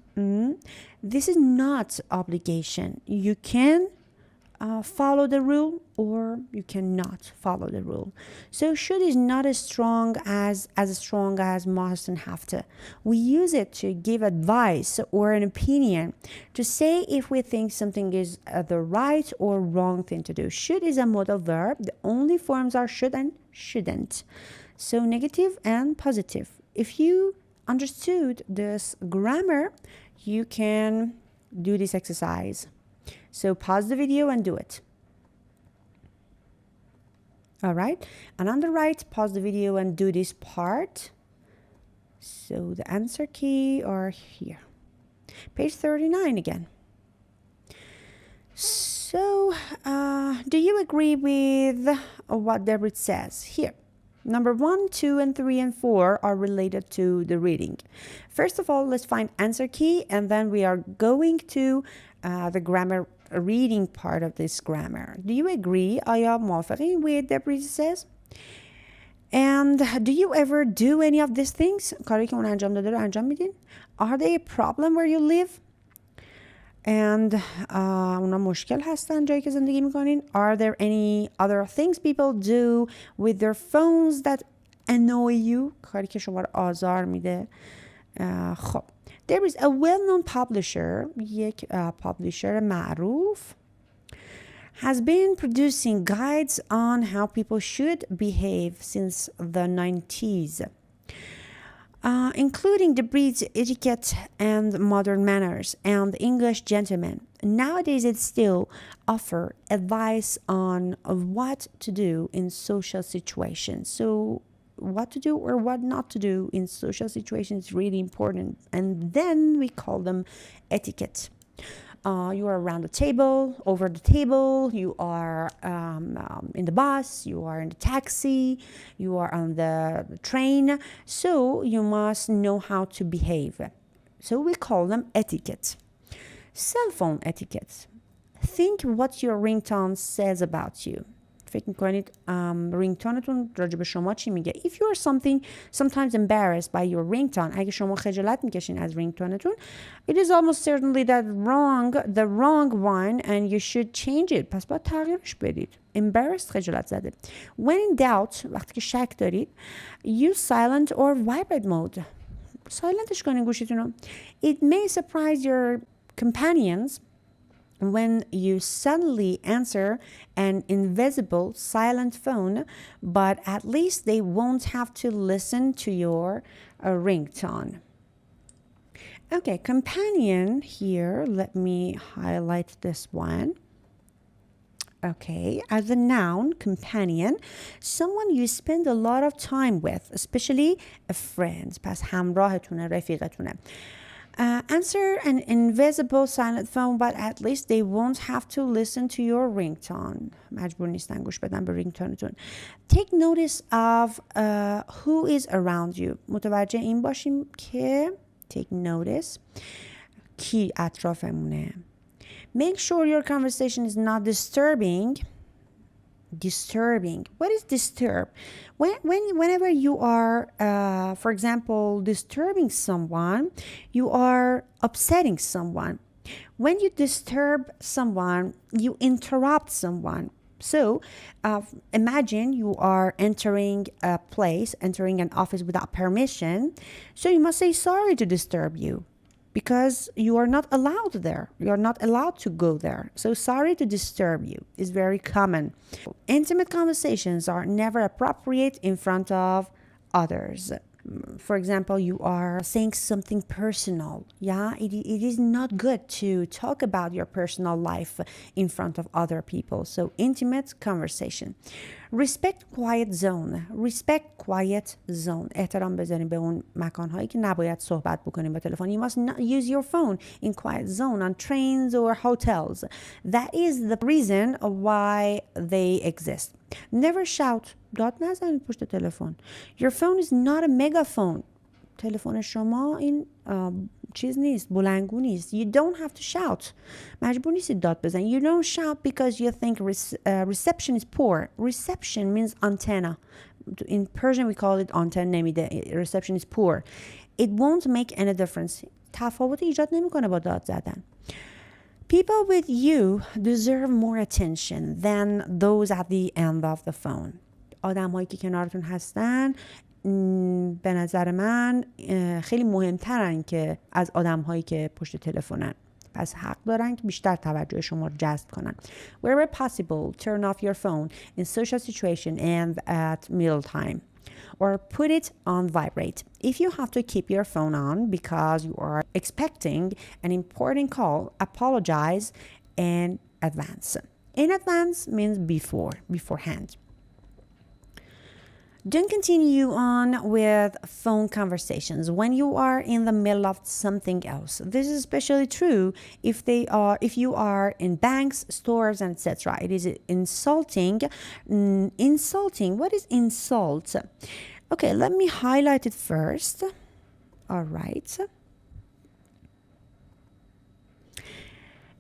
This is not obligation. You can follow the rule or you cannot follow the rule. So should is not as strong as must and have to. We use it to give advice or an opinion, to say if we think something is the right or wrong thing to do. Should is a modal verb. The only forms are should and shouldn't. So negative and positive. If you understood this grammar, you can do this exercise. So pause the video and do it. All right. And on the right, pause the video and do this part. So the answer key are here. Page 39 again. So do you agree with what Deborah says here? Number 1, 2, and 3, and 4 are related to the reading. First of all, let's find answer key, and then we are going to the grammar reading part of this grammar. Do you agree? آیا موافقین with Deborah says? And do you ever do any of these things? کاری که اون انجام داده رو انجام میدین؟ Are they a problem where you live? And اونا مشکل هستن جایی که زندگی میکنین. Are there any other things people do with their phones that annoy you? کاری که شما رو آزار میده. خب there is a well-known publisher, یک publisher معروف, has been producing guides on how people should behave since the 90s. Including the breed's etiquette and modern manners and English gentlemen. Nowadays it still offer advice on what to do in social situations. So what to do or what not to do in social situations is really important. And then we call them etiquette. You are around the table, over the table, you are in the bus, you are in the taxi, you are on the train. So you must know how to behave. So we call them etiquette. Cell phone etiquette. Think what your ringtone says about you. فکر میکنید رینگتونتون راجع به شما چی میگه؟ If you are sometimes embarrassed by your ringtone, اگه شما خجالت میکشین از رینگتونتون, it is almost certainly the wrong one and you should change it. پس باید تغییرش بدید. Embarrassed خجالت زده. When in doubt, وقتی که شک دارید, use silent or vibrate mode. سایلنتش کنین گوشیتونو. It may surprise your companions when you suddenly answer an invisible silent phone, but at least they won't have to listen to your ringtone. Okay, companion here, let me highlight this one. Okay, as a noun, companion, someone you spend a lot of time with, especially a friend. پس همراهتونه، رفیقتونه. Answer an invisible silent phone, but at least they won't have to listen to your ringtone. مجبور نیستن گوش بدن به رینگتونتون. Take notice of who is around you. متوجه این باشیم که take notice کی اطرافمونه. Make sure your conversation is not disturbing. What is disturb? Whenever you are, for example, disturbing someone, you are upsetting someone. When you disturb someone, you interrupt someone. So imagine you are entering a place, entering an office without permission. So you must say sorry to disturb you, because you are not allowed there. You are not allowed to go there. So sorry to disturb you is very common. Intimate conversations are never appropriate in front of others. For example, you are saying something personal. Yeah, it is not good to talk about your personal life in front of other people. So intimate conversation. Respect quiet zone. Respect quiet zone. احترام بذاریم به اون مکانهایی که نباید صحبت بکنیم با تلفن. You must not use your phone in quiet zone on trains or hotels. That is the reason why they exist. Never shout. داد نزنید پشت تلفن. Your phone is not a megaphone. تلفن شما این چیز نیست، بلندگو نیست. You don't have to shout. مجبور نیستید داد بزنید. You don't shout because you think reception is poor. Reception means antenna. In Persian we call it antenna نمیده. Reception is poor. It won't make any difference. تفاوت ایجاد نمیکنه با داد زدن. People with you deserve more attention than those at the end of the phone. آدم هایی که کنارتون هستن به نظر من خیلی مهمترن که از آدم هایی که پشت تلفنن. پس حق دارن که بیشتر توجه شما رو جذب کنن. Wherever possible, turn off your phone in social situation and at meal time. Or put it on vibrate. If you have to keep your phone on because you are expecting an important call, apologize in advance. In advance means beforehand. Don't continue on with phone conversations when you are in the middle of something else. This is especially true if you are in banks, stores, and etc. It is insulting. What is insult? Okay, let me highlight it first. All right.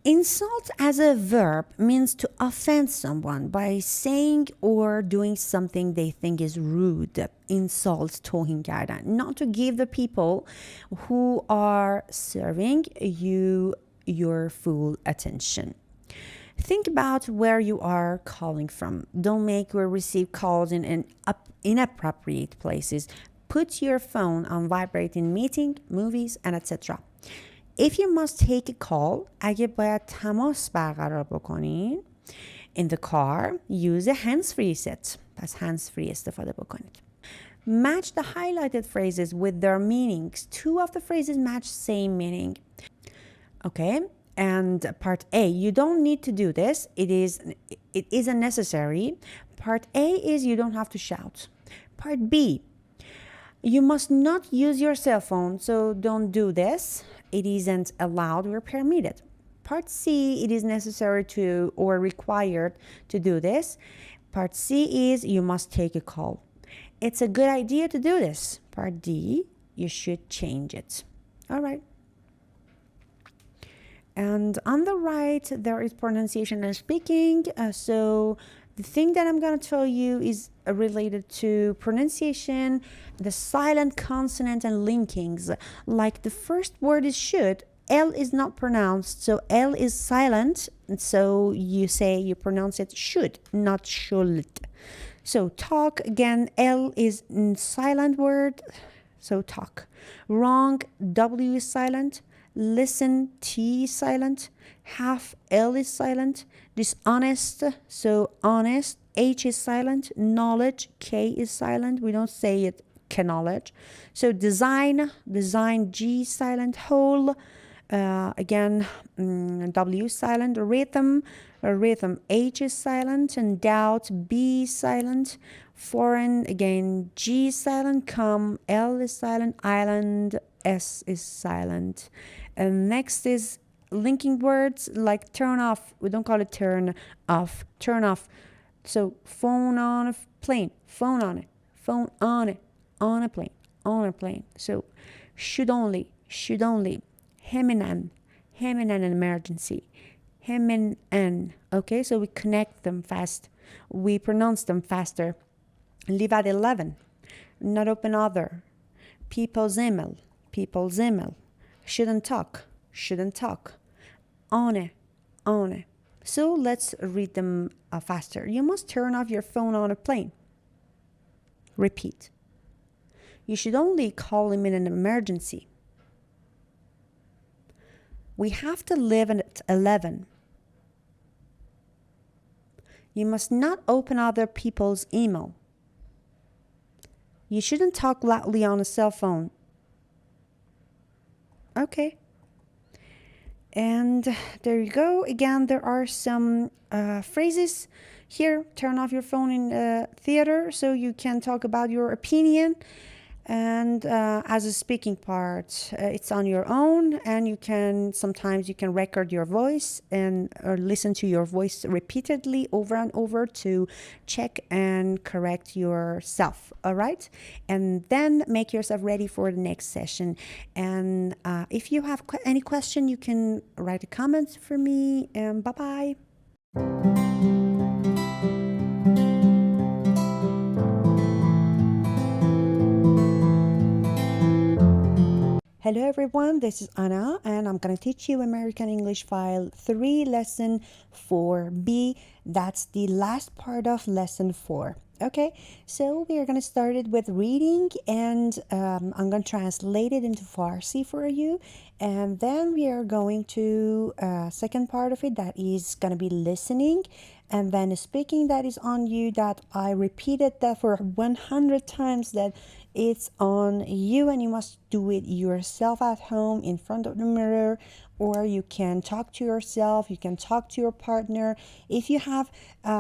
Insult as a verb means to offend someone by saying or doing something they think is rude. Insult, توهین کردن. Not to give the people who are serving you your full attention. Think about where you are calling from. Don't make or receive calls in inappropriate places. Put your phone on vibrate in meeting, movies, and etc. If you must take a call, اگه باید تماس برقرار بکنین, in the car, use a hands-free set. پس hands-free استفاده بکنید. Match the highlighted phrases with their meanings. Two of the phrases match same meaning. Okay, and part A, you don't need to do this. It isn't necessary. Part A is you don't have to shout. Part B, you must not use your cell phone, so don't do this. It isn't allowed or permitted. Part C, it is necessary to or required to do this. Part C is you must take a call. It's a good idea to do this. Part D, you should change it. All right. And on the right, there is pronunciation and speaking. So the thing that I'm going to tell you is related to pronunciation, the silent consonant and linkings. Like the first word is should, L is not pronounced, so L is silent. And so you pronounce it should, not should. So talk, again, L is silent word, so talk. Wrong, W is silent. Listen, T is silent. Half, L is silent. Dishonest, so honest, H is silent. Knowledge, K is silent. We don't say it, knowledge. So design, G is silent. Whole, again, W is silent. Rhythm, H is silent. And doubt, B is silent. Foreign, again, G is silent. Come, L is silent. Island, S is silent. And next is linking words like turn off. We don't call it turn off. Turn off. So phone on a plane. Phone on it. Phone on it. On a plane. On a plane. So should only. Heminan. An emergency. Heminan. Okay, so we connect them fast. We pronounce them faster. Leave at 11. Not open other. People's email. Shouldn't talk. On it. So let's read them faster. You must turn off your phone on a plane. Repeat. You should only call him in an emergency. We have to leave at 11. You must not open other people's email. You shouldn't talk loudly on a cell phone. Okay. And there you go. Again, there are some phrases here. Turn off your phone in theater so you can talk about your opinion. And as a speaking part, it's on your own, and sometimes you can record your voice or listen to your voice repeatedly over and over to check and correct yourself. All right, and then make yourself ready for the next session. And if you have any question, you can write a comment for me. And bye bye. Hello everyone, this is Anna, and I'm going to teach you American English File 3, Lesson 4B. That's the last part of Lesson 4. Okay, so we are going to start it with reading, and I'm going to translate it into Farsi for you. And then we are going to second part of it, that is going to be listening. And then speaking, that is on you, that I repeated that for 100 times, that it's on you and you must do it yourself at home in front of the mirror, or you can talk to yourself, you can talk to your partner. If you have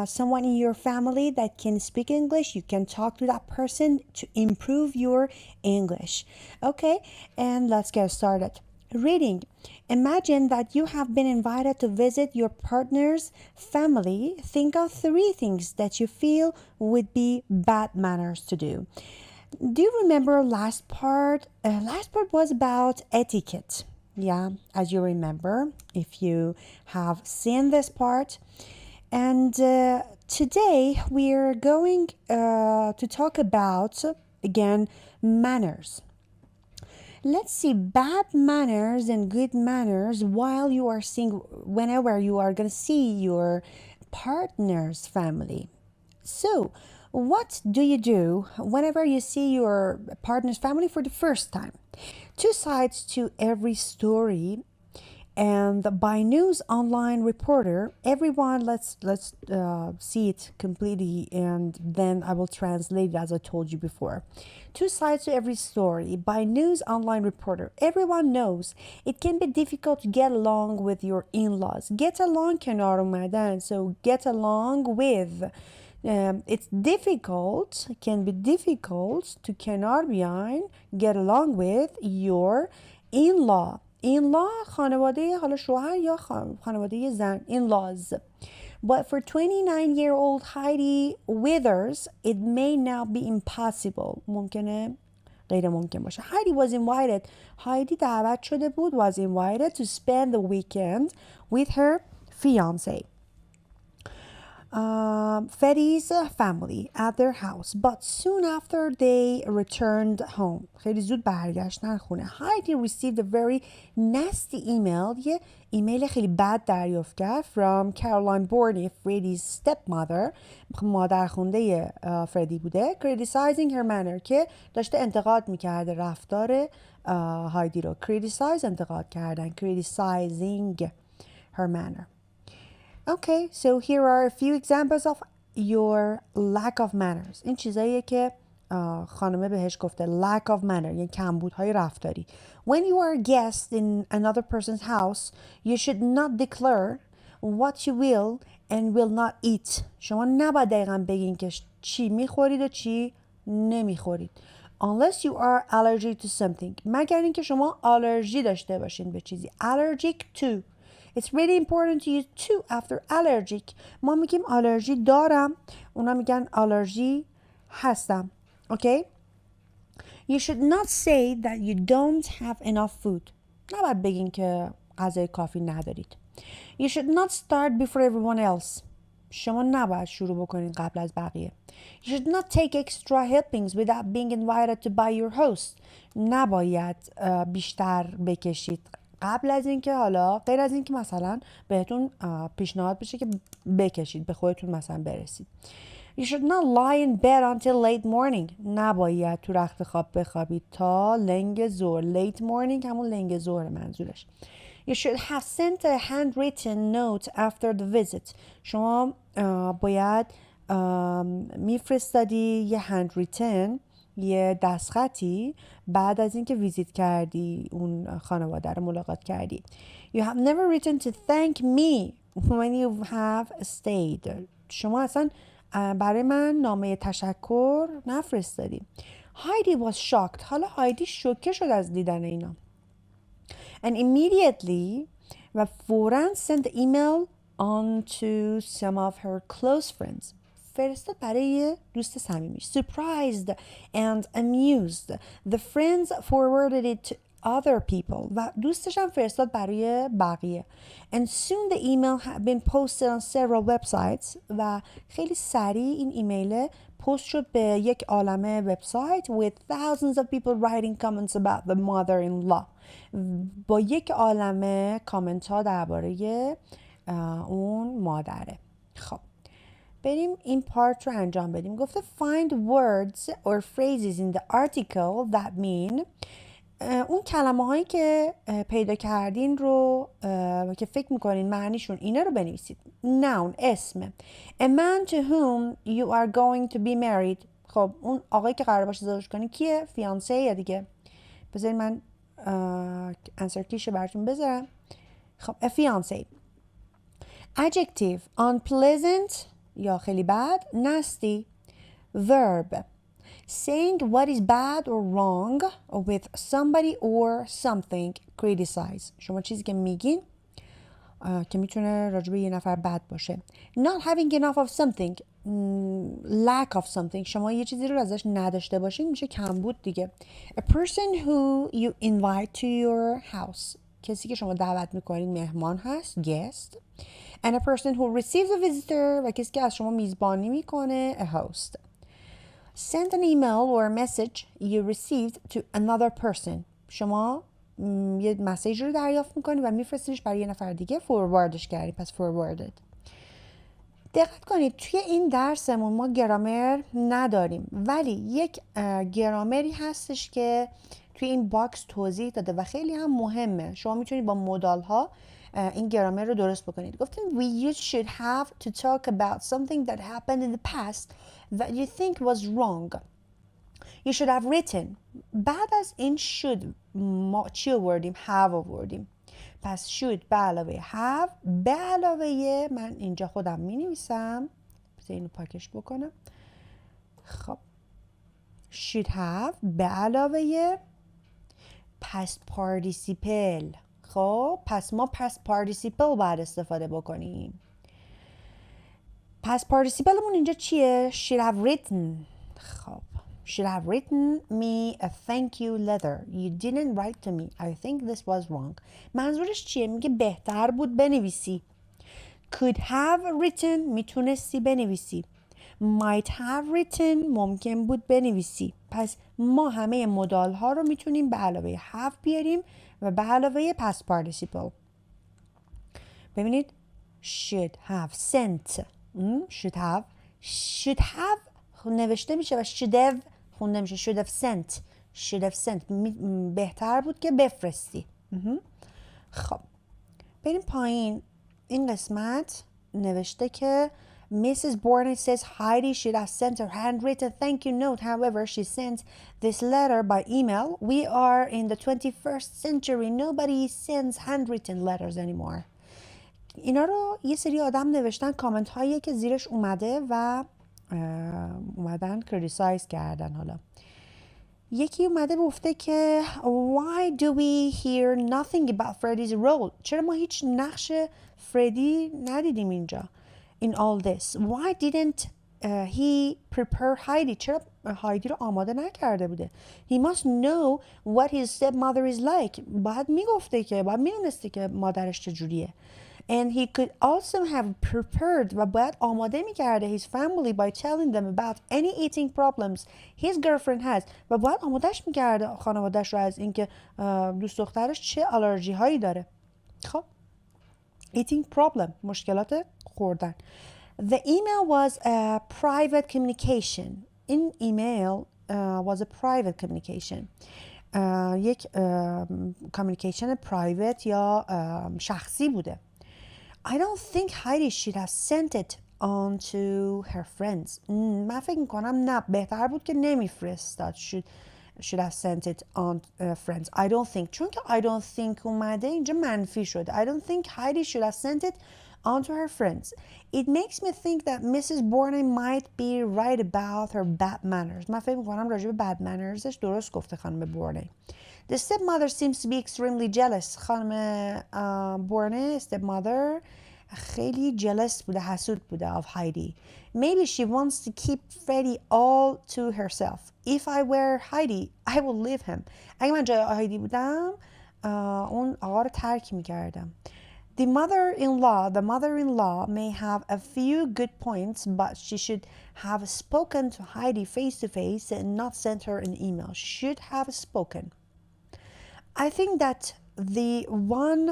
someone in your family that can speak English, you can talk to that person to improve your English. Okay, and let's get started. Reading. Imagine that you have been invited to visit your partner's family. Think of 3 things that you feel would be bad manners to do. Do you remember last part? Last part was about etiquette. Yeah, as you remember, if you have seen this part. And today we are going to talk about, again, manners. Let's see bad manners and good manners while you are seeing, whenever you are going to see your partner's family. So, what do you do whenever you see your partner's family for the first time? 2 sides to every story. And by news online reporter, everyone, let's see it completely, and then I will translate it as I told you before. 2 sides to every story. By news online reporter, everyone knows it can be difficult to get along with your in-laws. Get along کنار اومدن. So get along with. It's difficult, can be difficult to کنار بیاین, get along with your in-law. in-law خانواده حالا شوهر یا خانواده زن, in-laws. But for 29-year-old Heidi Withers, it may now be impossible. ممکنه غیر ممکن باشه. Heidi was invited. هایدی دعوت شده بود was invited to spend the weekend with her fiancé. Freddy's family at their house, but soon after they returned home. خیلی زود برگشتن خونه. Heidi received a very nasty email. یه ایمیل خیلی بد دریافت کرد from Caroline Borney, Freddy's stepmother. مادرخونده فردی بوده. Criticizing her manner که داشته انتقاد میکرده رفتار هایدی رو. Criticize انتقاد کردن. Criticizing her manner. Okay, so here are a few examples of your lack of manners. این چیزاییه که خانمه بهش گفته lack of manner، یعنی کمبودهای رفتاری. When you are a guest in another person's house, you should not declare what you will and will not eat. شما نباید دقیقاً بگین که چی میخورید و چی نمیخورید. Unless you are allergic to something. مگر اینکه شما آلرژی داشته باشین به چیزی. Allergic to. It's really important to use to after allergic. ما میگیم آلرژی دارم، اونا میگن آلرژی هستم. Okay? You should not say that you don't have enough food. نباید بگین که غذای کافی ندارید. You should not start before everyone else. شما نباید شروع بکنین قبل از بقیه. You should not take extra helpings without being invited to by your host. نباید بیشتر بکشید قبل از اینکه حالا غیر از اینکه مثلا بهتون پیشنهاد بشه که بکشید به خودتون مثلا برسید. You should not lie in bed until late morning. نباید تو رخت خواب بخوابید تا لنگ ظهر. Late morning همون لنگ ظهر منظورش. You should have sent a handwritten note after the visit. شما باید میفرستادی یه handwritten، یه دستخطی بعد از اینکه ویزیت کردی اون خانواده رو ملاقات کردی. You have never written to thank me when you have stayed. شما اصلا برای من نامه تشکر نفرستادی. Heidi was shocked. حالا هایدی شوکه شد از دیدن اینا. And immediately و فوراً sent the email on to some of her close friends. فرستاد برای دوست صمیمیش. Surprised and amused. The friends forwarded it to other people. و دوستش هم فرستاد برای بقیه. And soon the email had been posted on several websites. و خیلی سریع این ایمیل پست شد به یک عالمه وبسایت with thousands of people writing comments about the mother-in-law. با یک عالمه کامنت ها درباره اون مادره. خب بریم این پارت رو انجام بدیم. گفته find words or phrases in the article that mean. اون کلمه هایی که پیدا کردین رو که فکر میکنین معنیشون اینه رو بنویسید. Noun اسم. A man to whom you are going to be married. خب اون آقایی که قرار باشه ازدواج کنی کیه؟ فیانسه یا دیگه؟ بذارید من answer کیشو براتون بذارم. خب a fiancé. Adjective unpleasant یا خیلی بد. Nasty. Verb saying what is bad or wrong with somebody or something. Criticize. شما چیزی که میگین که میتونه راجبه یه نفر بد باشه. Not having enough of something. Lack of something. شما یه چیزی رو ازش نداشته باشین میشه کمبود دیگه. A person who you invite to your house. کسی که شما دعوت میکنین مهمان هست. Guest. And a person who receives a visitor. و کسی که از شما میزبانی میکنه. A host. Send an email or a message you received to another person. شما یه مسیج رو دریافت میکنی و میفرستیش برای یه نفر دیگه. فورواردش کردی. پس forwarded. دقت کنید توی این درسمون ما گرامر نداریم ولی یک گرامری هستش که توی این باکس توضیح داده و خیلی هم مهمه. شما میتونید با مدال ها این گرامر رو درست بکنید. گفتیم we should have to talk about something that happened in the past that you think was wrong. You should have written. بعد از این should ما چی آوردیم؟ have آوردیم. پس should به علاوه have به علاوه من اینجا خودم می نویسم. بذار اینو پاکش بکنم. خب should have به علاوه past participle. خب پس ما past participle باید استفاده بکنیم. past participle مون اینجا چیه؟ should have written. خب should have written me a thank you letter. You didn't write to me. I think this was wrong. منظورش چیه؟ میگه بهتر بود بنویسی. Could have written میتونستی بنویسی. Might have written ممکن بود بنویسی. پس ما همه مدال ها رو میتونیم به علاوه have بیاریم و به علاوه past participle. ببینید should have sent should have نوشته میشه و should have خونده میشه. should have sent بهتر بود که بفرستی. خب بریم پایین. این قسمت نوشته که Mrs. Borne says Heidi should have sent her handwritten thank you note. However, she sent this letter by email. We are in the 21st century. Nobody sends handwritten letters anymore. اینا رو یه سری آدم نوشتن، کامنت هایی که زیرش اومده و اومدن کریتیسایز کردن. حالا یکی اومده گفته که Why do we hear nothing about Freddy's role? چرا ما هیچ نقش فردی ندیدیم اینجا؟ In all this. Why didn't he prepare Heidi? چرا هایدی رو آماده نکرده بوده؟ He must know what his stepmother is like. باید میدونسته که مادرش چجوریه. And he could also have prepared و باید آماده میکرده his family by telling them about any eating problems his girlfriend has و باید آمادهش میکرده خانوادهش رو از اینکه دوست دخترش چه آلرژی هایی داره. خب eating problem مشکلات خوردن. The email was a private communication. این ایمیل was a private communication. یک communication private یا شخصی بوده. I don't think Heidi should have sent it on to her friends. من فکر میکنم نه، بهتر بود که نمیفرستاد. should have sent it on friends. I don't think. چون که I don't think اومده اینجا منفی شده. I don't think Heidi should have sent it on to her friends. It makes me think that Mrs. Borne might be right about her bad manners. من فکر میکنم راجع به bad mannersش درست گفته خانم بورنه. The stepmother seems to be extremely jealous. خانم بورنه stepmother خیلی jealous بوده، حسود بوده of Heidi. Maybe she wants to keep Freddie all to herself. If I were Heidi, I would leave him. اگه من جای هایدی بودم اون آقا رو ترک میکردم. The mother-in-law may have a few good points, but she should have spoken to Heidi face to face and not sent her an email. She should have spoken. I think that the one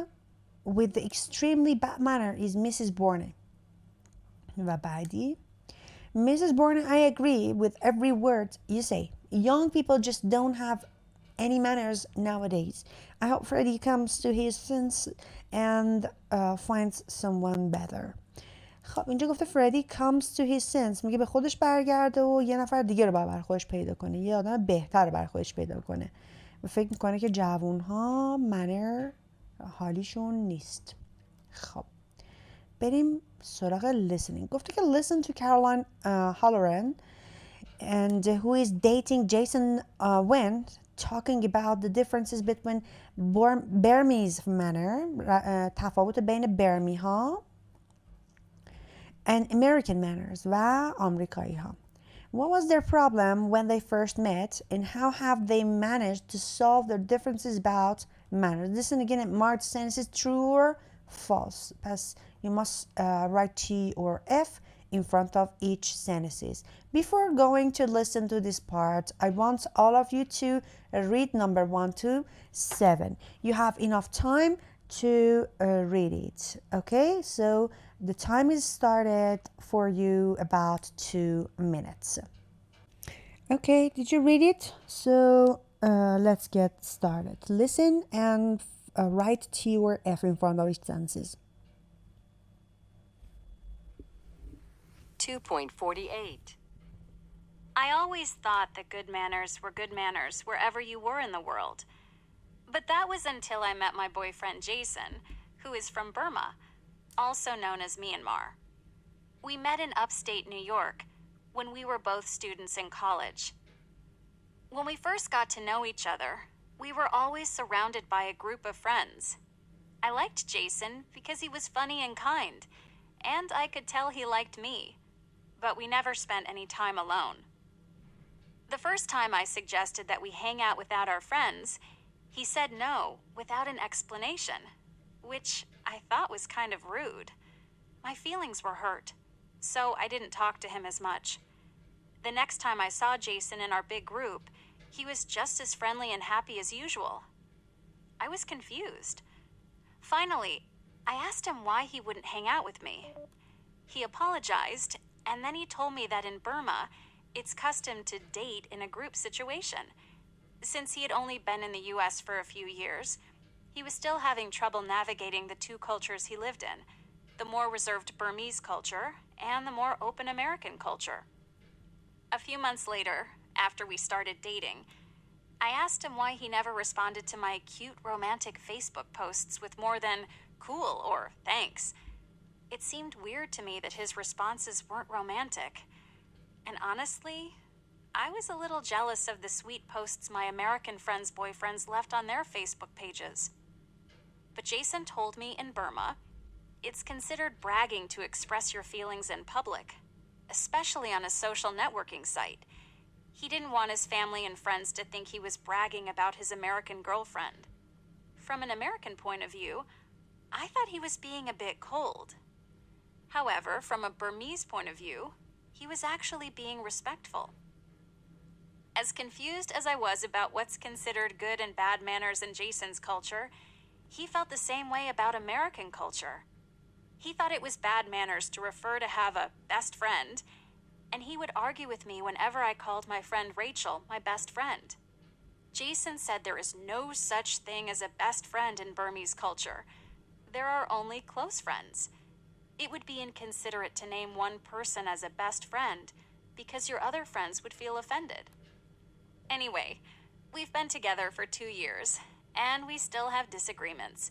with the extremely bad manner is Mrs. Borne. و بعدی Mrs. Borne, I agree with every word you say. Young people just don't have any manners nowadays. I hope Freddie comes to his senses and finds someone better. خب اینجا گفته فردی comes to his senses، میگه به خودش برگرده و یه نفر دیگه رو برای خودش پیدا کنه، یه آدم بهتر رو برای خودش پیدا کنه. و فکر میکنه که جوانها منر حالیشون نیست. خب بریم سراغ listening. گفته که listen to Caroline Halloran and who is dating Jason when talking about the differences between Burmese manner تفاوت بین برمی ها and American manners و آمریکایی ها. What was their problem when they first met and how have they managed to solve their differences about manners? Listen again at marked sentences, true or false. Past, you must write T or F in front of each sentences. Before going to listen to this part, I want all of you to read number 1 to 7. You have enough time to read it. Okay, so the time is started for you about 2 minutes. Okay, did you read it? So let's get started. Listen and write T or F in front of each sentences. 2.48. I always thought that good manners were good manners wherever you were in the world. But that was until I met my boyfriend Jason, who is from Burma, also known as Myanmar. We met in upstate New York when we were both students in college. When we first got to know each other, we were always surrounded by a group of friends. I liked Jason because he was funny and kind, and I could tell he liked me, but we never spent any time alone. The first time I suggested that we hang out without our friends, he said no without an explanation, which I thought was kind of rude. My feelings were hurt, so I didn't talk to him as much. The next time I saw Jason in our big group, he was just as friendly and happy as usual. I was confused. Finally, I asked him why he wouldn't hang out with me. He apologized, and then he told me that in Burma, it's custom to date in a group situation. Since he had only been in the US for a few years, he was still having trouble navigating the two cultures he lived in, the more reserved Burmese culture and the more open American culture. A few months later, after we started dating, I asked him why he never responded to my cute romantic Facebook posts with more than cool or thanks. It seemed weird to me that his responses weren't romantic. And honestly, I was a little jealous of the sweet posts my American friends' boyfriends left on their Facebook pages. But Jason told me in Burma, it's considered bragging to express your feelings in public, especially on a social networking site. He didn't want his family and friends to think he was bragging about his American girlfriend. From an American point of view, I thought he was being a bit cold. However, from a Burmese point of view, he was actually being respectful. As confused as I was about what's considered good and bad manners in Jason's culture, he felt the same way about American culture. He thought it was bad manners to refer to have a best friend, and he would argue with me whenever I called my friend Rachel my best friend. Jason said there is no such thing as a best friend in Burmese culture. There are only close friends. It would be inconsiderate to name one person as a best friend because your other friends would feel offended. Anyway, we've been together for 2 years, and we still have disagreements.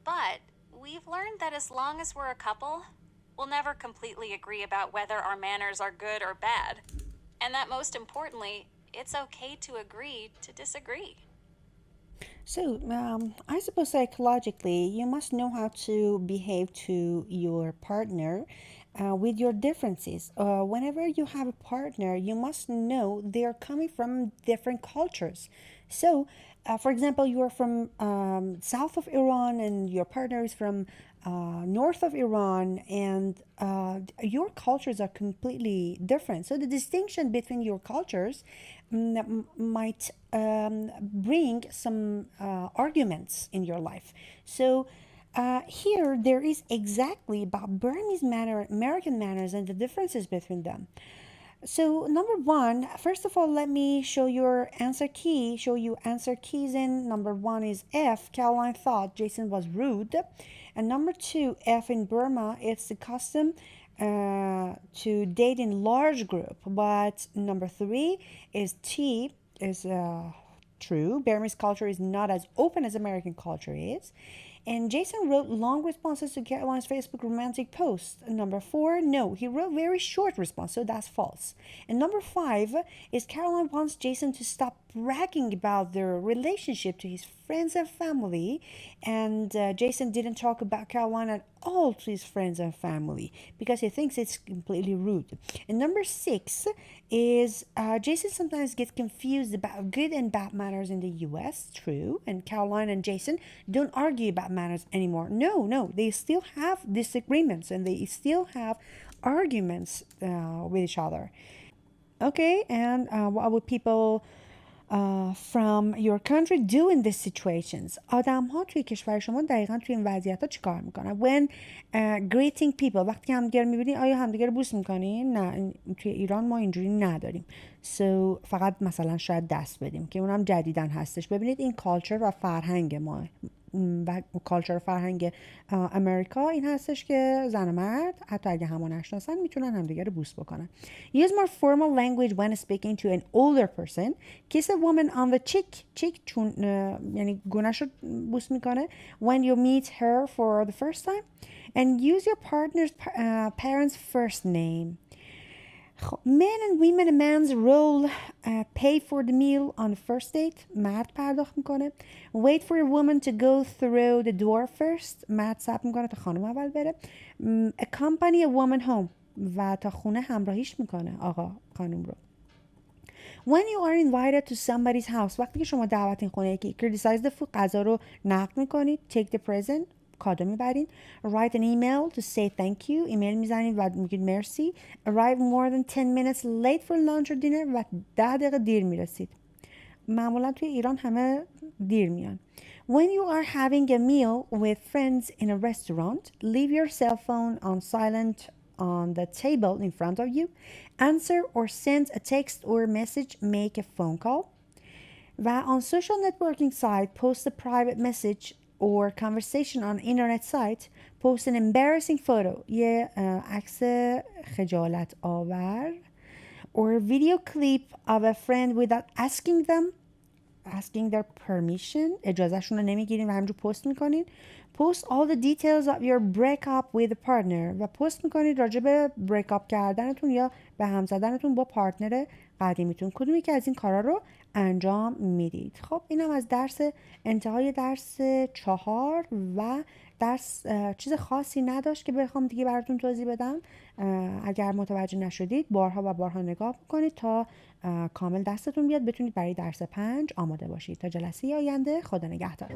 But we've learned that as long as we're a couple, we'll never completely agree about whether our manners are good or bad. And that most importantly, it's okay to agree to disagree. So, I suppose psychologically, you must know how to behave to your partner with your differences. Whenever you have a partner, you must know they're coming from different cultures. So, for example, you are from south of Iran and your partner is from north of Iran, and your cultures are completely different. So the distinction between your cultures might bring some arguments in your life. So here there is exactly about Burmese manner, American manners, and the differences between them. So number one, first of all, let me show you answer keys in. Number one is F. Caroline thought Jason was rude. And number two, F in Burma, it's the custom to date in large group. But number three is T is true. Burmese culture is not as open as American culture is. And Jason wrote long responses to Caroline's Facebook romantic post. Number four, no, he wrote very short response, so that's false. And number five is Caroline wants Jason to stop bragging about their relationship to his friends and family. And Jason didn't talk about Caroline at all to his friends and family because he thinks it's completely rude. And number six is Jason sometimes gets confused about good and bad manners in the US. True. And Caroline and Jason don't argue about manners anymore. No, they still have disagreements and they still have arguments with each other. Okay, and what would people from your country do in these situations? آدم ها توی کشور شما دقیقا توی این وضعیت ها چی کار میکنن؟ When greeting people، وقتی همدیگر میبینین آیا همدیگر رو بوس میکنین؟ نه، توی ایران ما اینجوری نداریم. So فقط مثلا شاید دست بدیم که اونم جدیدن هستش. ببینید این کالچر و فرهنگ ما و کالچر فرهنگ امریکا این هستش که زن و مرد حتی اگه همو نشناسن میتونن همدیگه رو بوس بکنن. Use more formal language when speaking to an older person. Kiss a woman on the cheek چون یعنی گونه‌شو بوس میکنه. When you meet her for the first time. And use your partner's parents' first name. Men and women, a man's role pay for the meal on the first date. مرد پرداخت میکنه. Wait for a woman to go through the door first. مرد صبر میکنه تا خانم اول بره. Accompany a woman home. و تا خونه همراهیش میکنه آقا خانم رو. When you are invited to somebody's house وقتی که شما دعوت این خونه یکی criticize the food غذا رو نقد میکنید. Take the present کادو میبرین. Write an email to say thank you ایمیل میزنید و میگید مرسی. Arrive more than 10 minutes late for lunch or dinner و 10 دقیقه دیر میرسید. معمولا توی ایران همه دیر میان. When you are having a meal with friends in a restaurant, leave your cell phone on silent on the table in front of you. Answer or send a text or message, make a phone call. و on social networking site, post a private message or conversation on internet site, post an embarrassing photo, یه عکس خجالت آور, or video clip of a friend without asking their permission, اجازهشون رو نمیگیرین و همجور پست میکنین. Post all the details of your breakup with a partner و پست میکنید راجع به breakup کردنتون یا به هم زدنتون با پارتنر قدیمیتون. کدومی که از این کارا رو انجام میدید. خب اینم از انتهای درس 4 و درس چیز خاصی نداشت که بخوام دیگه براتون توضیح بدم. اگر متوجه نشدید بارها و بارها نگاه کنید تا کامل دستتون بیاد بتونید برای درس 5 آماده باشید. تا جلسه آینده خدا نگهدار.